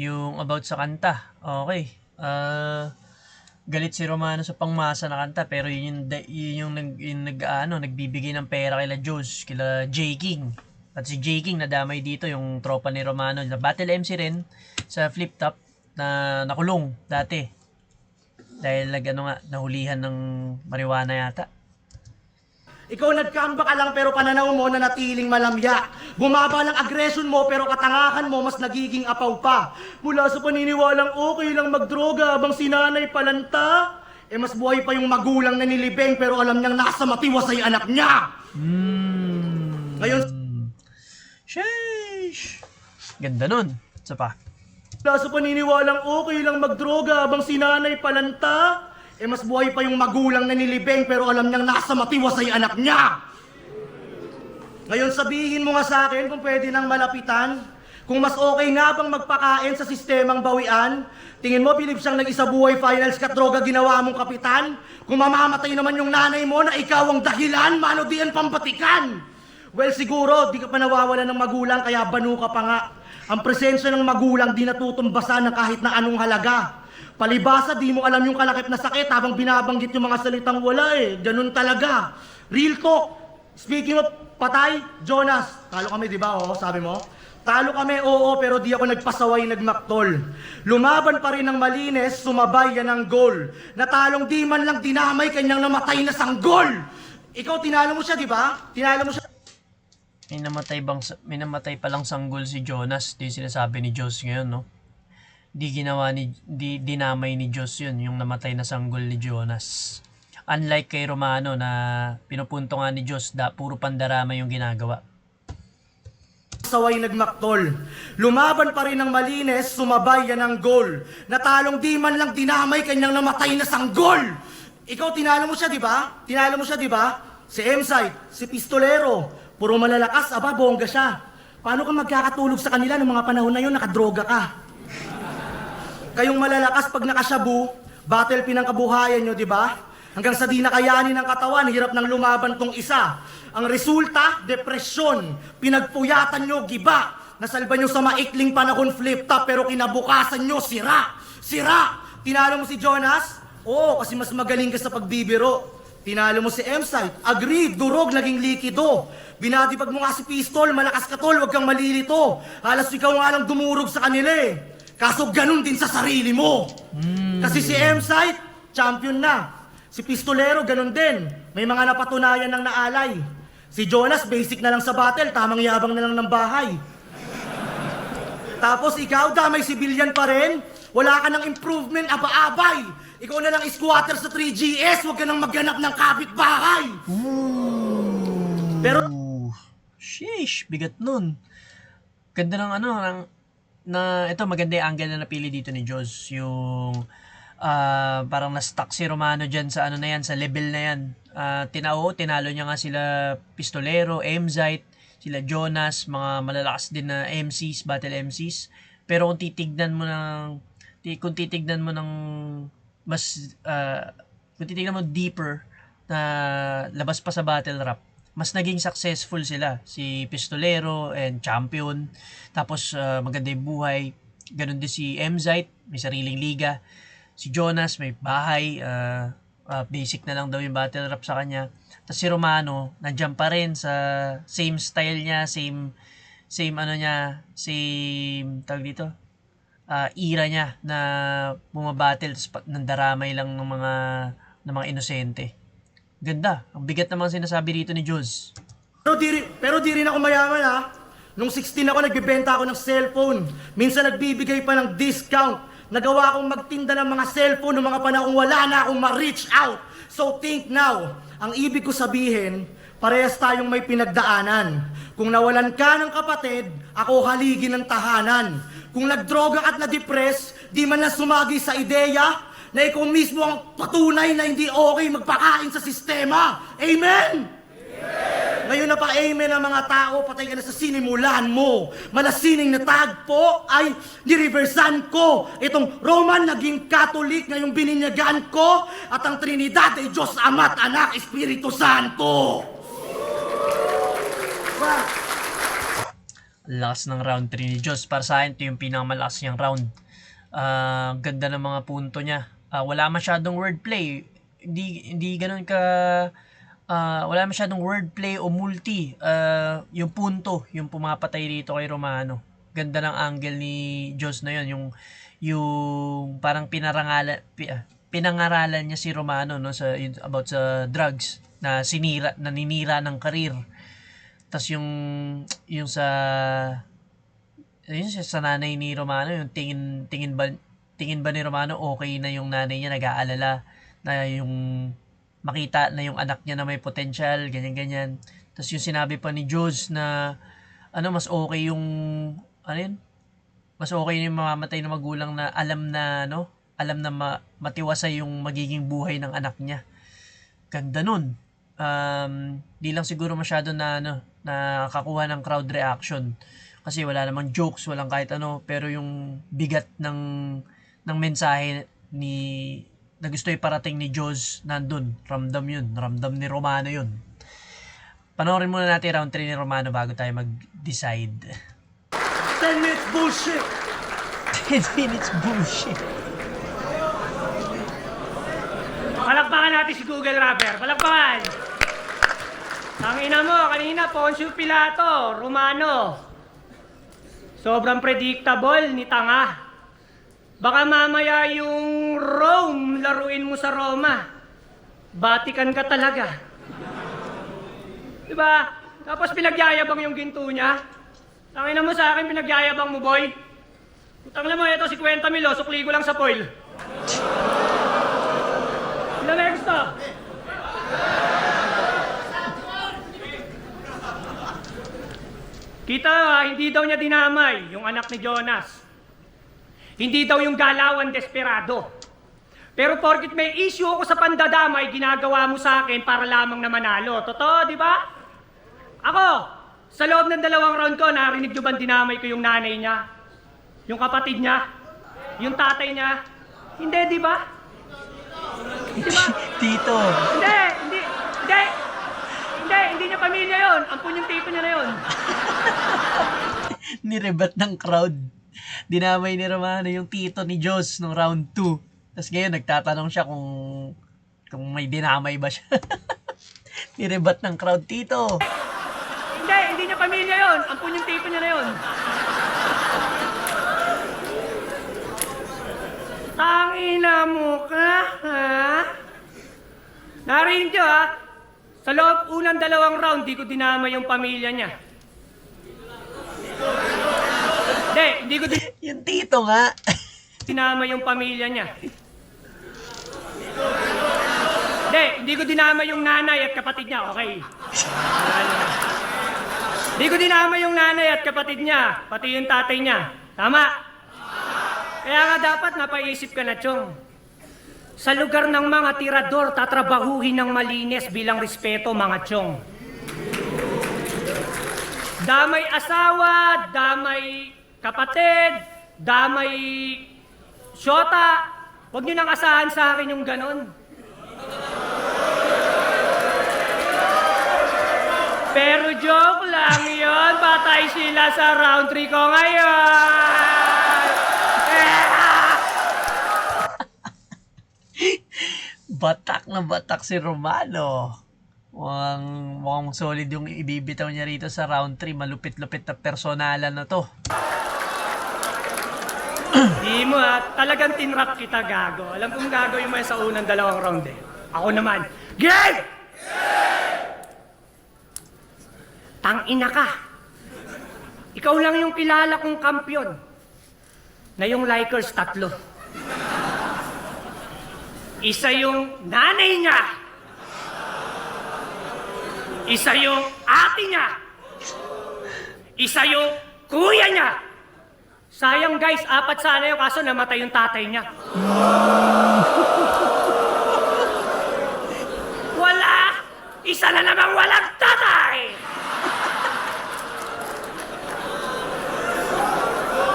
Yung about sa kanta. Okay. Galit si Romano sa pangmasa na kanta pero yun yung nagbibigay ng pera kila Joz, kila J. King. At si J. King nadamay dito yung tropa ni Romano na battle MC rin sa Flip Top na nakulong dati. Dahil nahulihan ng marijuana yata. Ikaw nag-comeback ka lang pero pananaw mo na natiling malamya. Bumaba lang aggression mo pero katangahan mo mas nagiging apaw pa. Mula sa paniniwalang okay lang magdroga habang sinanay palanta. mas buhay pa yung magulang na nilibing pero alam niyang nasa matiwasay anak niya. Ngayon, Sheesh! Ganda nun. Isa pa. sa paniniwalang okay lang magdroga habang si nanay palanta, mas buhay pa yung magulang na nilibing pero alam niyang nasa matiwasay anak niya. Ngayon sabihin mo nga sa akin kung pwede nang malapitan, kung mas okay nga bang magpakain sa sistemang bawian, tingin mo bilib siyang nag-isa buhay finals kat droga ginawa mong kapitan? Kung mamamatay naman yung nanay mo na ikaw ang dahilan, mano di ang pambatikan? Well siguro, di ka pa nawawala ng magulang kaya banu ka pa nga. Ang presensya ng magulang di natutumbasan ng kahit na anong halaga. Palibasa, di mo alam yung kalakip na sakit habang binabanggit yung mga salitang wala eh. Ganun talaga. Real talk. Speaking of patay, Jonas, talo kami di ba oh, sabi mo? Talo kami, oo, pero di ako nagpasaway, nagmaktol. Lumaban pa rin ng malinis, sumabay yan ang goal. Natalong di man lang dinamay kanyang namatay na sanggol. Ikaw, tinalo mo siya, di ba? Tinalo mo siya. May namatay palang sanggol si Jonas. Ito yung sinasabi ni Diyos ngayon, no? Di dinamay ni Diyos yun, yung namatay na sanggol ni Jonas. Unlike kay Romano na pinupunto nga ni Diyos, puro pandarama yung ginagawa. Saway nagmaktol. Lumaban pa rin ng malinis, sumabay yan ang goal. Natalong di man lang dinamay kanyang namatay na sanggol. Ikaw, tinalo mo siya, di ba? Tinalo mo siya, di ba? Si M-Site, si Pistolero, puro malalakas, aba, bongga siya. Paano ka magkakatulog sa kanila ng mga panahon na yun, nakadroga ka? Kayong malalakas pag nakasyabu, battle pinang kabuhayan nyo, di ba? Hanggang sa di nakayanin ng katawan, hirap ng lumaban tong isa. Ang resulta, depresyon. Pinagpuyatan nyo, giba. Nasalba nyo sa maikling panahon, flip top, pero kinabukasan nyo, sira. Sira! Tinalo mo si Jonas? Oo, kasi mas magaling ka sa pagbibiro. Tinalo mo si M-Site. Agreed, durog, naging likido. Binatipag mo nga si Pistol, malakas ka tol, wag kang malilito. Halos ikaw nga lang dumurog sa kanila eh. Kaso ganun din sa sarili mo. Kasi si M-Site, champion na. Si Pistolero, ganun din. May mga napatunayan ng naalay. Si Jonas, basic na lang sa battle, tamang yabang na lang ng bahay. Tapos ikaw, damay civilian pa rin. Wala ka ng improvement, aba-abay. Ikaw na lang squatter sa 3GS, huwag ka nang magganap ng kapitbahay. Pero Sheesh, bigat nun. Ganda ng ito maganda yung angle na napili dito ni Joss. Yung parang na-stuck si Romano dyan sa sa level na yan. Tinalo niya nga sila Pistolero, M-Site, sila Jonas, mga malalakas din na MCs, battle MCs. Pero kung titignan mo deeper na labas pa sa battle rap, mas naging successful sila. Si Pistolero and champion. Tapos maganda yung buhay. Ganon din si M-Site, may sariling liga. Si Jonas may bahay, basic na lang daw yung battle rap sa kanya. Tapos si Romano, nandiyan pa rin sa same style niya, same tawag dito, era niya na bumabattle, tapos nandaramay lang ng mga inosente. Ganda. Ang bigat naman sinasabi dito ni Jules. Pero di rin ako mayaman ha. Nung 16 ako, nagbibenta ako ng cellphone. Minsan nagbibigay pa ng discount. Nagawa akong magtinda ng mga cellphone ng mga panahong wala na akong ma-reach out. So think now. Ang ibig ko sabihin, parehas tayong may pinagdaanan. Kung nawalan ka ng kapatid, ako haligi ng tahanan. Kung nagdroga at na-depress, di man na sumagi sa ideya na ikaw mismo ang patunay na hindi okay magpakain sa sistema. Amen? Ngayon na pa amen ang mga tao, patay ka na sa sinimulan mo. Malasining na tagpo ay nireversan ko. Itong Roman naging Catholic, ngayong bininyagan ko. At ang Trinidad ay Diyos Ama't Anak, Espiritu Santo. Lakas ng round 3 ni Diyos. Para sa akin, ito yung pinakamalakas niyang round. Ganda ng mga punto niya. Wala masyadong wordplay. Hindi ganun ka... wala masyadong wordplay o multi. Yung punto, yung pumapatay dito kay Romano. Ganda ng angle ni Diyos na yun. Yung parang pinangaralan niya si Romano, no, about sa drugs na naninira ng karir. Tas yung sa nanay ni Romano, yung tingin ba ni Romano okay na yung nanay niya, nag-aalala. na yung makita na yung anak niya na may potential, ganyan-ganyan. Tapos yung sinabi pa ni Joz na mas okay yung mas okay yung mamamatay na magulang na alam na matiwasay yung magiging buhay ng anak niya. Ganda nun. Di lang siguro masyado na nakakuha ng crowd reaction kasi wala namang jokes, walang kahit pero yung bigat ng mensahe na gusto iparating ni Joz nandun. Ramdam ni Romano yun. Panoorin muna natin round 3 ni Romano bago tayo mag-decide. 10 minutes bullshit! 10 minutes bullshit. Palakpakan natin si Google Rapper. Palakpakan! Ang ina mo, kanina, Poncio Pilato, Romano. Sobrang predictable ni tanga. Baka mamaya yung Rome, laruin mo sa Roma. Vatican ka talaga. Diba? Tapos pinagyayabang yung ginto niya. Tangina mo sa akin, pinagyayabang mo, boy. Utang na mo, ito, 50 mil, sukli ko lang sa foil. Ilan na gusto? Kita hindi daw niya dinamay yung anak ni Jonas. Hindi daw yung galawan desperado. Pero porkit may issue ako sa pandadamay, ginagawa mo sa akin para lamang na manalo. Totoo, di ba? Ako, sa loob ng 2 round ko, narinig nyo ba dinamay ko yung nanay niya? Yung kapatid niya? Yung tatay niya? Hindi, di ba? Di ba? Tito. Hindi niya pamilya yon. Ampun yung tito niya na yon. Nirebat ng crowd. Dinamay ni Romano yung tito ni Joz nung round 2. Tapos ngayon nagtatanong siya kung may dinamay ba siya. Nirebat ng crowd, tito. Hindi niya pamilya yon. Ampun yung tito niya na yon. Tangina mo ka, ha? Narinig nyo, ha? Sa loob unang 2 round, di ko dinamay yung pamilya niya. Hindi ko Yung tito nga. dinamay yung pamilya niya. Hindi ko dinamay yung nanay at kapatid niya, okay? Hindi ko dinamay yung nanay at kapatid niya, pati yung tatay niya. Tama? Kaya nga dapat napaisip ka na, Chong. Sa lugar ng mga tirador, tatrabahuhin ng malinis bilang respeto, mga Chong. Damay asawa, damay kapatid, damay syota. Huwag nyo nang asahan sa akin yung ganon. Pero joke lang yon, patay sila sa round 3 ko ngayon. Batak na batak si Romano. Mukhang solid yung ibibitaw niya rito sa round 3. Malupit-lupit na personalan na to. Di mo talagang tinrap kita, gago. Alam kong gagawin mo yan sa unang 2 round eh. Ako naman, game! Tangina ka. Ikaw lang yung kilala kong kampyon na yung Lakers 3. Isa yung nanay niya. Isa yung ate niya. Isa yung kuya niya. Sayang guys, 4 sana yung kaso namatay yung tatay niya. Wala! Isa na namang walang tatay!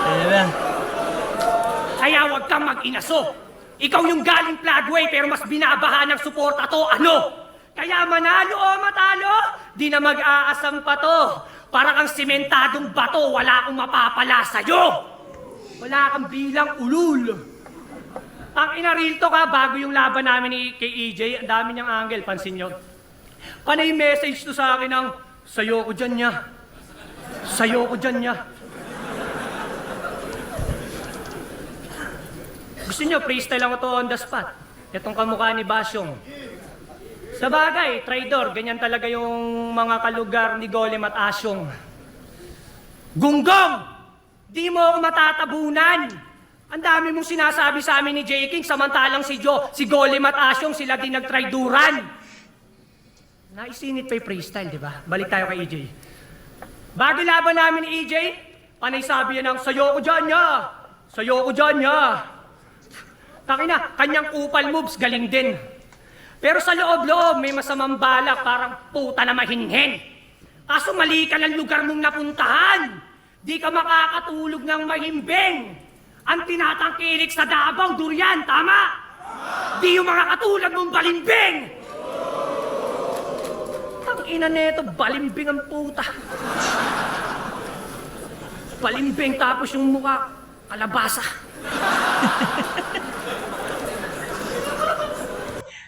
Ayan na. Kaya huwag kang mag-inaso. Ikaw yung galing Flagway pero mas binabahan ng suporta to, ano? Kaya manalo o matalo, di na mag-aasam pa to. Para kang sementadong bato, wala akong mapapala sa'yo. Wala kang bilang ulul. Ang inarilto ka, bago yung laban namin kay EJ, ang dami niyang angle, pansin nyo. Panay message to sa akin ng, sayo ko dyan niya. Sayo ko dyan niya. Gusto nyo, freestyle ako to on the spot. Itong kamukha ni Basyong. Sa bagay, traidor, ganyan talaga yung mga kalugar ni Golem at Asyong. Gunggong! Di mo ako matatabunan! Ang dami mong sinasabi sa amin ni J. King, samantalang si Joe, si Golem at Asyong, sila din nagtrayduran. Naisinit pa yung freestyle, di ba? Balik tayo kay EJ. Bago laban namin ni EJ, panay sabi yan ng, sayo ko dyan niya! Sayo ko dyan niya! Takina, kanyang kupal moves, galing din. Pero sa loob-loob, may masamang balak, parang puta na mahinhin. Kaso mali ka ng lugar mong napuntahan. Di ka makakatulog ng mahimbing. Ang tinatangkilik sa Davao, durian, tama? Di yung mga katulad mong balimbing! Ang ina neto, balimbing ang puta. Balimbing tapos yung mukha, kalabasa.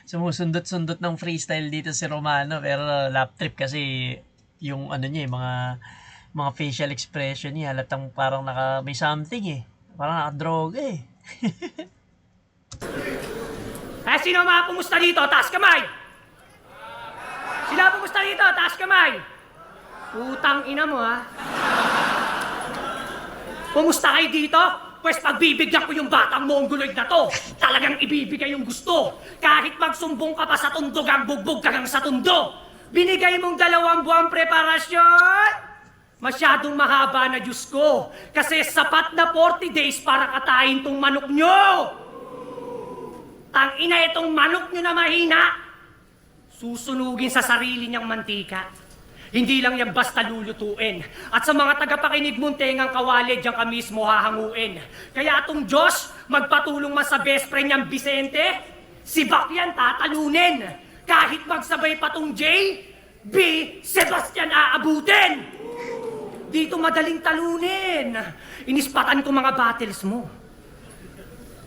Sumusundot-sundot ng freestyle dito si Romano, pero lap trip kasi yung ano niya, mga facial expression niya, halatang parang may something eh. Parang nakadroga eh. Sino mga pumusta dito? Taas kamay! Sino pumusta dito? Taas kamay! Putang ina mo ha. Pumusta kayo dito? Pues pagbibigyan ko yung batang mongoloid na to. Talagang ibibigay yung gusto. Kahit magsumbong ka pa sa tundog, ang bugbog ka lang sa tundo. Binigay mong 2 buwang preparasyon. Masyadong mahaba na, Diyos ko. Kasi sapat na 40 days para katayin tong manok nyo. Tangina itong manok nyo na mahina. Susunugin sa sarili niyang mantika. Hindi lang yan basta lulutuin. At sa mga tagapakinig mong tengang kawali, diyan ka mismo hahanguin. Kaya itong Diyos, magpatulong man sa best friend niyang Vicente, si Bakyan tatalunin. Kahit magsabay pa tong J, B, Sebastian aabutin. Dito madaling talunin. Inispatan ko mga battles mo.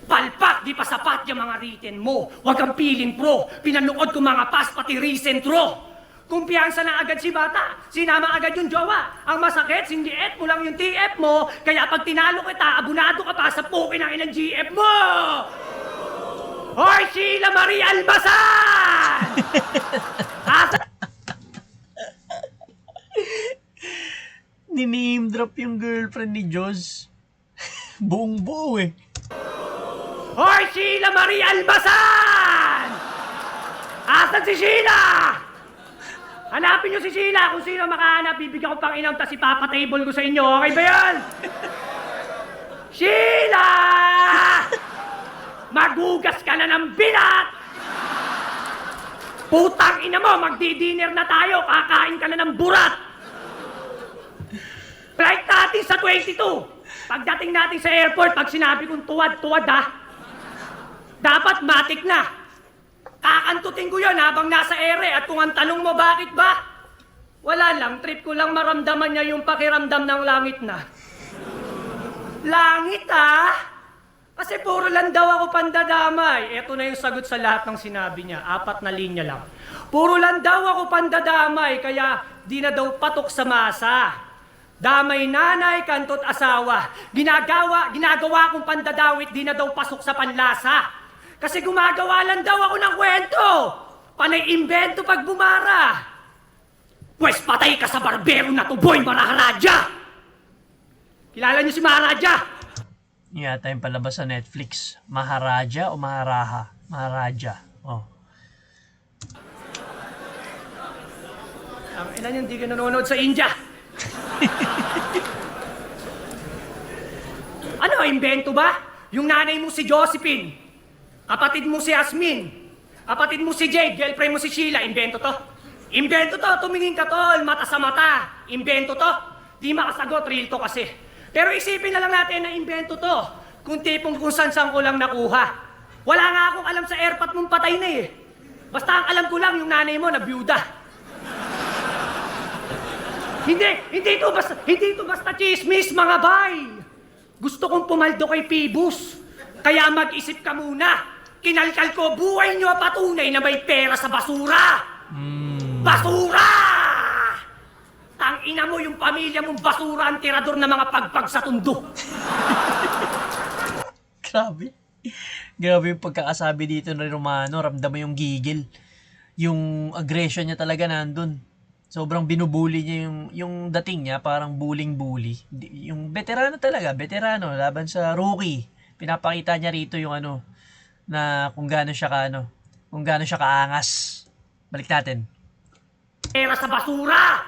Palpak, di pa sapat yung mga written mo. Huwag kang piling pro. Pinanood ko mga pass, pati recent raw. Kumpiyansa na agad si bata. Sinama agad yung jowa. Ang masakit, sindiet mo lang yung TF mo. Kaya pag tinalo kita, abunado ka pa sa pukin ng ilang GF mo. Hoy, Sheila Marie Albasan! Ni-name drop yung girlfriend ni Joz. Buong buo eh. Hoy, Sheila Marie Albasan! Asan si Sheila? Hanapin niyo si Sheila. Kung sino makahanap, bibigyan ko pang inam, tas ipapatable ko sa inyo. Okay ba yan? Sheila! Magugas ka na ng binat! Putang ina mo, magdi-dinner na tayo. Kakain ka na ng burat. Flight natin sa 22. Pagdating natin sa airport, pag sinabi kong tuwad-tuwad ha, dapat matik na. Kakantutin ko yun habang nasa ere. At kung ang tanong mo bakit ba, wala lang, trip ko lang maramdaman niya yung pakiramdam ng langit na. Langit ha? Kasi puro lang daw ako pandadamay. Ito na yung sagot sa lahat ng sinabi niya. 4 na linya lang. Puro lang daw ako pandadamay, kaya di na daw patok sa masa. Damay nanay, kantot asawa. Ginagawa kong pandadawit, di na daw pasok sa panlasa. Kasi gumagawa lang daw ako ng kwento. Panay imbento pag bumara. Pwes patay ka sa barbero na to, boy Maharaja! Kilala niyo si Maharaja? Yata yung palabas sa Netflix. Maharaja o Maharaha? Maharaja. Oh. Ang ina niyo, hindi ka nanonood sa India. Ano, imbento ba? Yung nanay mo si Josephine, kapatid mo si Asmin, kapatid mo si Jade, girlfriend mo si Sheila, imbento to? Imbento to, tumingin ka tol, mata sa mata. Imbento to, di makasagot, real to kasi. Pero isipin na lang natin na imbento to, kung tipong kung saan ko lang nakuha. Wala nga akong alam sa airpot mong patay na eh. Basta ang alam ko lang yung nanay mo na byuda. Hindi to basta chismis, mga bay. Gusto kong pumaldo kay Pibus. Kaya mag-isip ka muna. Kinalkal ko, buhay nyo patunay na may pera sa basura. Basura! Tangina mo yung pamilya mong basura ang tirador na mga pagpag sa tundo. Grabe. Grabe yung pagkakasabi dito ng Romano. Ramdam mo yung gigil. Yung aggression niya talaga nandun. Sobrang binubuli niya yung dating niya, parang bully. Yung veterano talaga, veterano, laban sa rookie. pinapakita niya rito yung ano, na kung gaano siya kung gaano siya kaangas. Balik natin. Pera sa basura!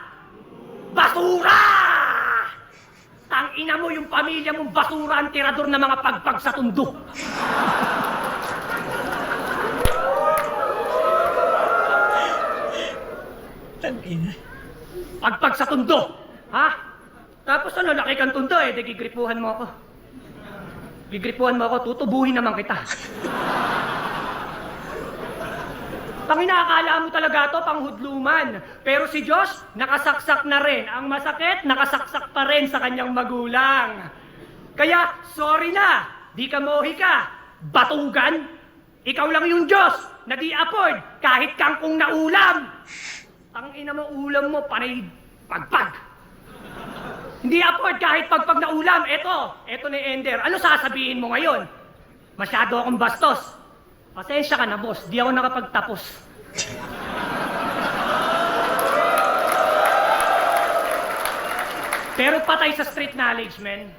Basura! Tangina mo yung pamilya mong basura ang tirador ng mga pagpag sa tundo. Tangina. Pagpag sa tundo! Ha? Tapos ano, laki kang tundo eh, di gigripuhan mo ako. Gigripuhan mo ako, tutubuhin naman kita. Tangina, akala mo talaga to panghudluman. Pero si Josh, nakasaksak na rin. Ang masakit, nakasaksak pa rin sa kanyang magulang. Kaya, sorry na, di ka mohi ka. Batugan, ikaw lang yung Diyos na di afford kahit kangkong na ulam. Tangina mo, ulam mo, panay pagpag. Hindi afford kahit pagpag na ulam. Eto ni Ender. Ano sasabihin mo ngayon? Masyado akong bastos. Pasensya ka na, boss. Di ako nakapagtapos. Pero patay sa street knowledge, men.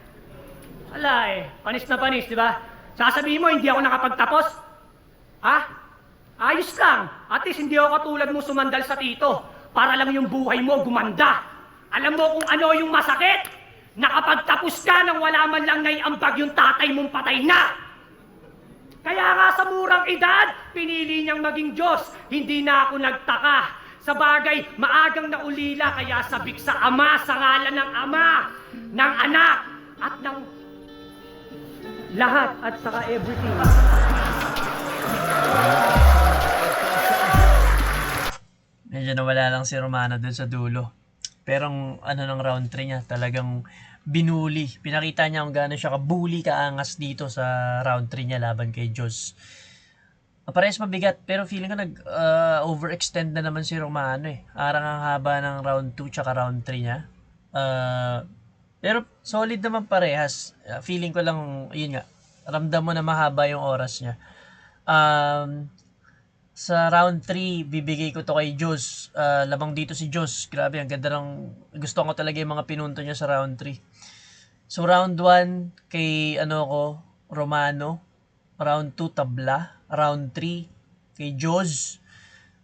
Wala eh. Panis na panis, di ba? Sasabihin mo, hindi ako nakapagtapos? Ha? Ayos lang. At least hindi ako katulad mo sumandal sa tito. Para lang yung buhay mo gumanda. Alam mo kung ano yung masakit? Nakapagtapos ka nang wala man lang naiambag yung tatay mong patay na. Kaya nga sa murang edad, pinili niyang maging Diyos. Hindi na ako nagtaka. Sa bagay, maagang naulila kaya sabik sa Ama, sa ngalan ng Ama, ng Anak, at ng lahat, at saka everything. Medyo nawala lang si Romano dun sa dulo. Pero ang ano ng round 3 niya, talagang binuli. Pinakita niya kung gaano siya kabuli kaangas dito sa round 3 niya laban kay Joss. Parehas mabigat, pero feeling ko overextend na naman si Romano eh. Arang ang haba ng round 2 tsaka round 3 niya. Pero solid naman parehas. Feeling ko lang, yun nga, ramdam mo na mahaba yung oras niya. Sa round 3, bibigay ko to kay Joss. Labang dito si Joss. Grabe, ang ganda ng... Gusto ko talaga yung mga pinunto niya sa round 3. So, round 1, kay Romano. Round 2, Tabla. Round 3, kay Joss.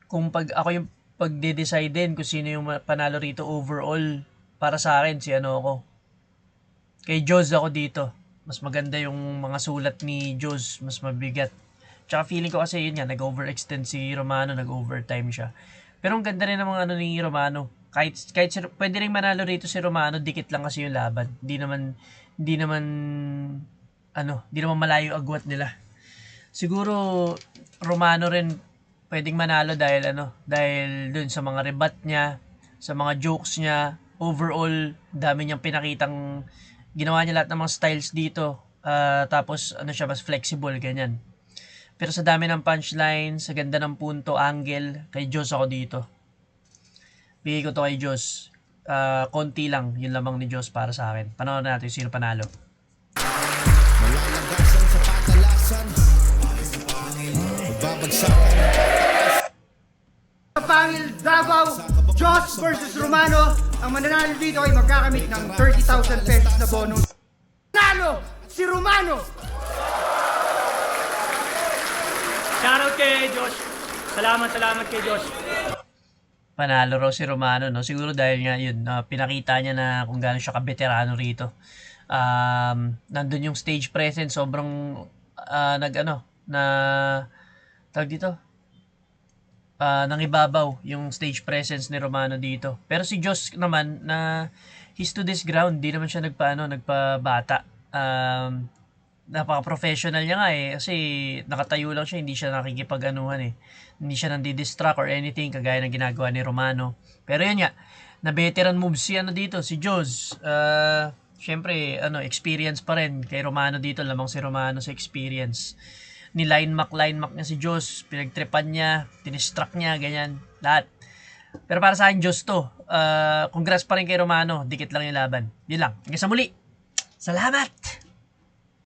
Kung ako yung pagde-decide din kung sino yung panalo rito overall, para sa akin, kay Joss ako dito. Mas maganda yung mga sulat ni Joss. Mas mabigat. Tsaka feeling ko kasi yun nga, nag-overextend si Romano, nag-overtime siya. Pero ang ganda rin ng mga ni Romano. Kahit pwede rin manalo rito si Romano, dikit lang kasi yung laban. Hindi naman malayo agwat nila. Siguro Romano rin pwedeng manalo dahil dun sa mga rebat niya, sa mga jokes niya, overall dami niyang pinakitang, ginawa niya lahat ng mga styles dito. Tapos siya, mas flexible ganyan. Pero sa dami ng punchline, sa ganda ng punto, angle, kay Joss ako dito. Bigay ko to kay Joss. Konti lang, yun lamang ni Joss para sa akin. Panoorin natin sino panalo. Malalagasan sa patalasan. Babagsakan. Pangil Davao, Joss versus Romano. Ang mananalo dito ay magkakamit ng 30,000 pesos na bonus. Nalo si Romano! Shoutout kay Josh. Salamat kay Josh. Panalo raw si Romano, no? Siguro dahil nga yun, pinakita niya na kung gaano siya kabeterano rito. Nandun yung stage presence, sobrang tawag dito, nangibabaw yung stage presence ni Romano dito. Pero si Joss naman, he's to this ground, di naman siya nagpabata. Napaka-professional niya nga eh, kasi nakatayo lang siya, hindi siya nakikipag-anuhan eh. Hindi siya nandi-distract or anything, kagaya ng ginagawa ni Romano. Pero yun nga, na veteran moves si Joss. Syempre, experience pa rin kay Romano dito, lamang si Romano sa experience. Line mark niya si Joss, pinagtripan niya, tinistrack niya, ganyan, lahat. Pero para sa akin, Joss to. Congrats pa rin kay Romano, dikit lang yung laban. Yun lang. Hanggang sa muli. Salamat!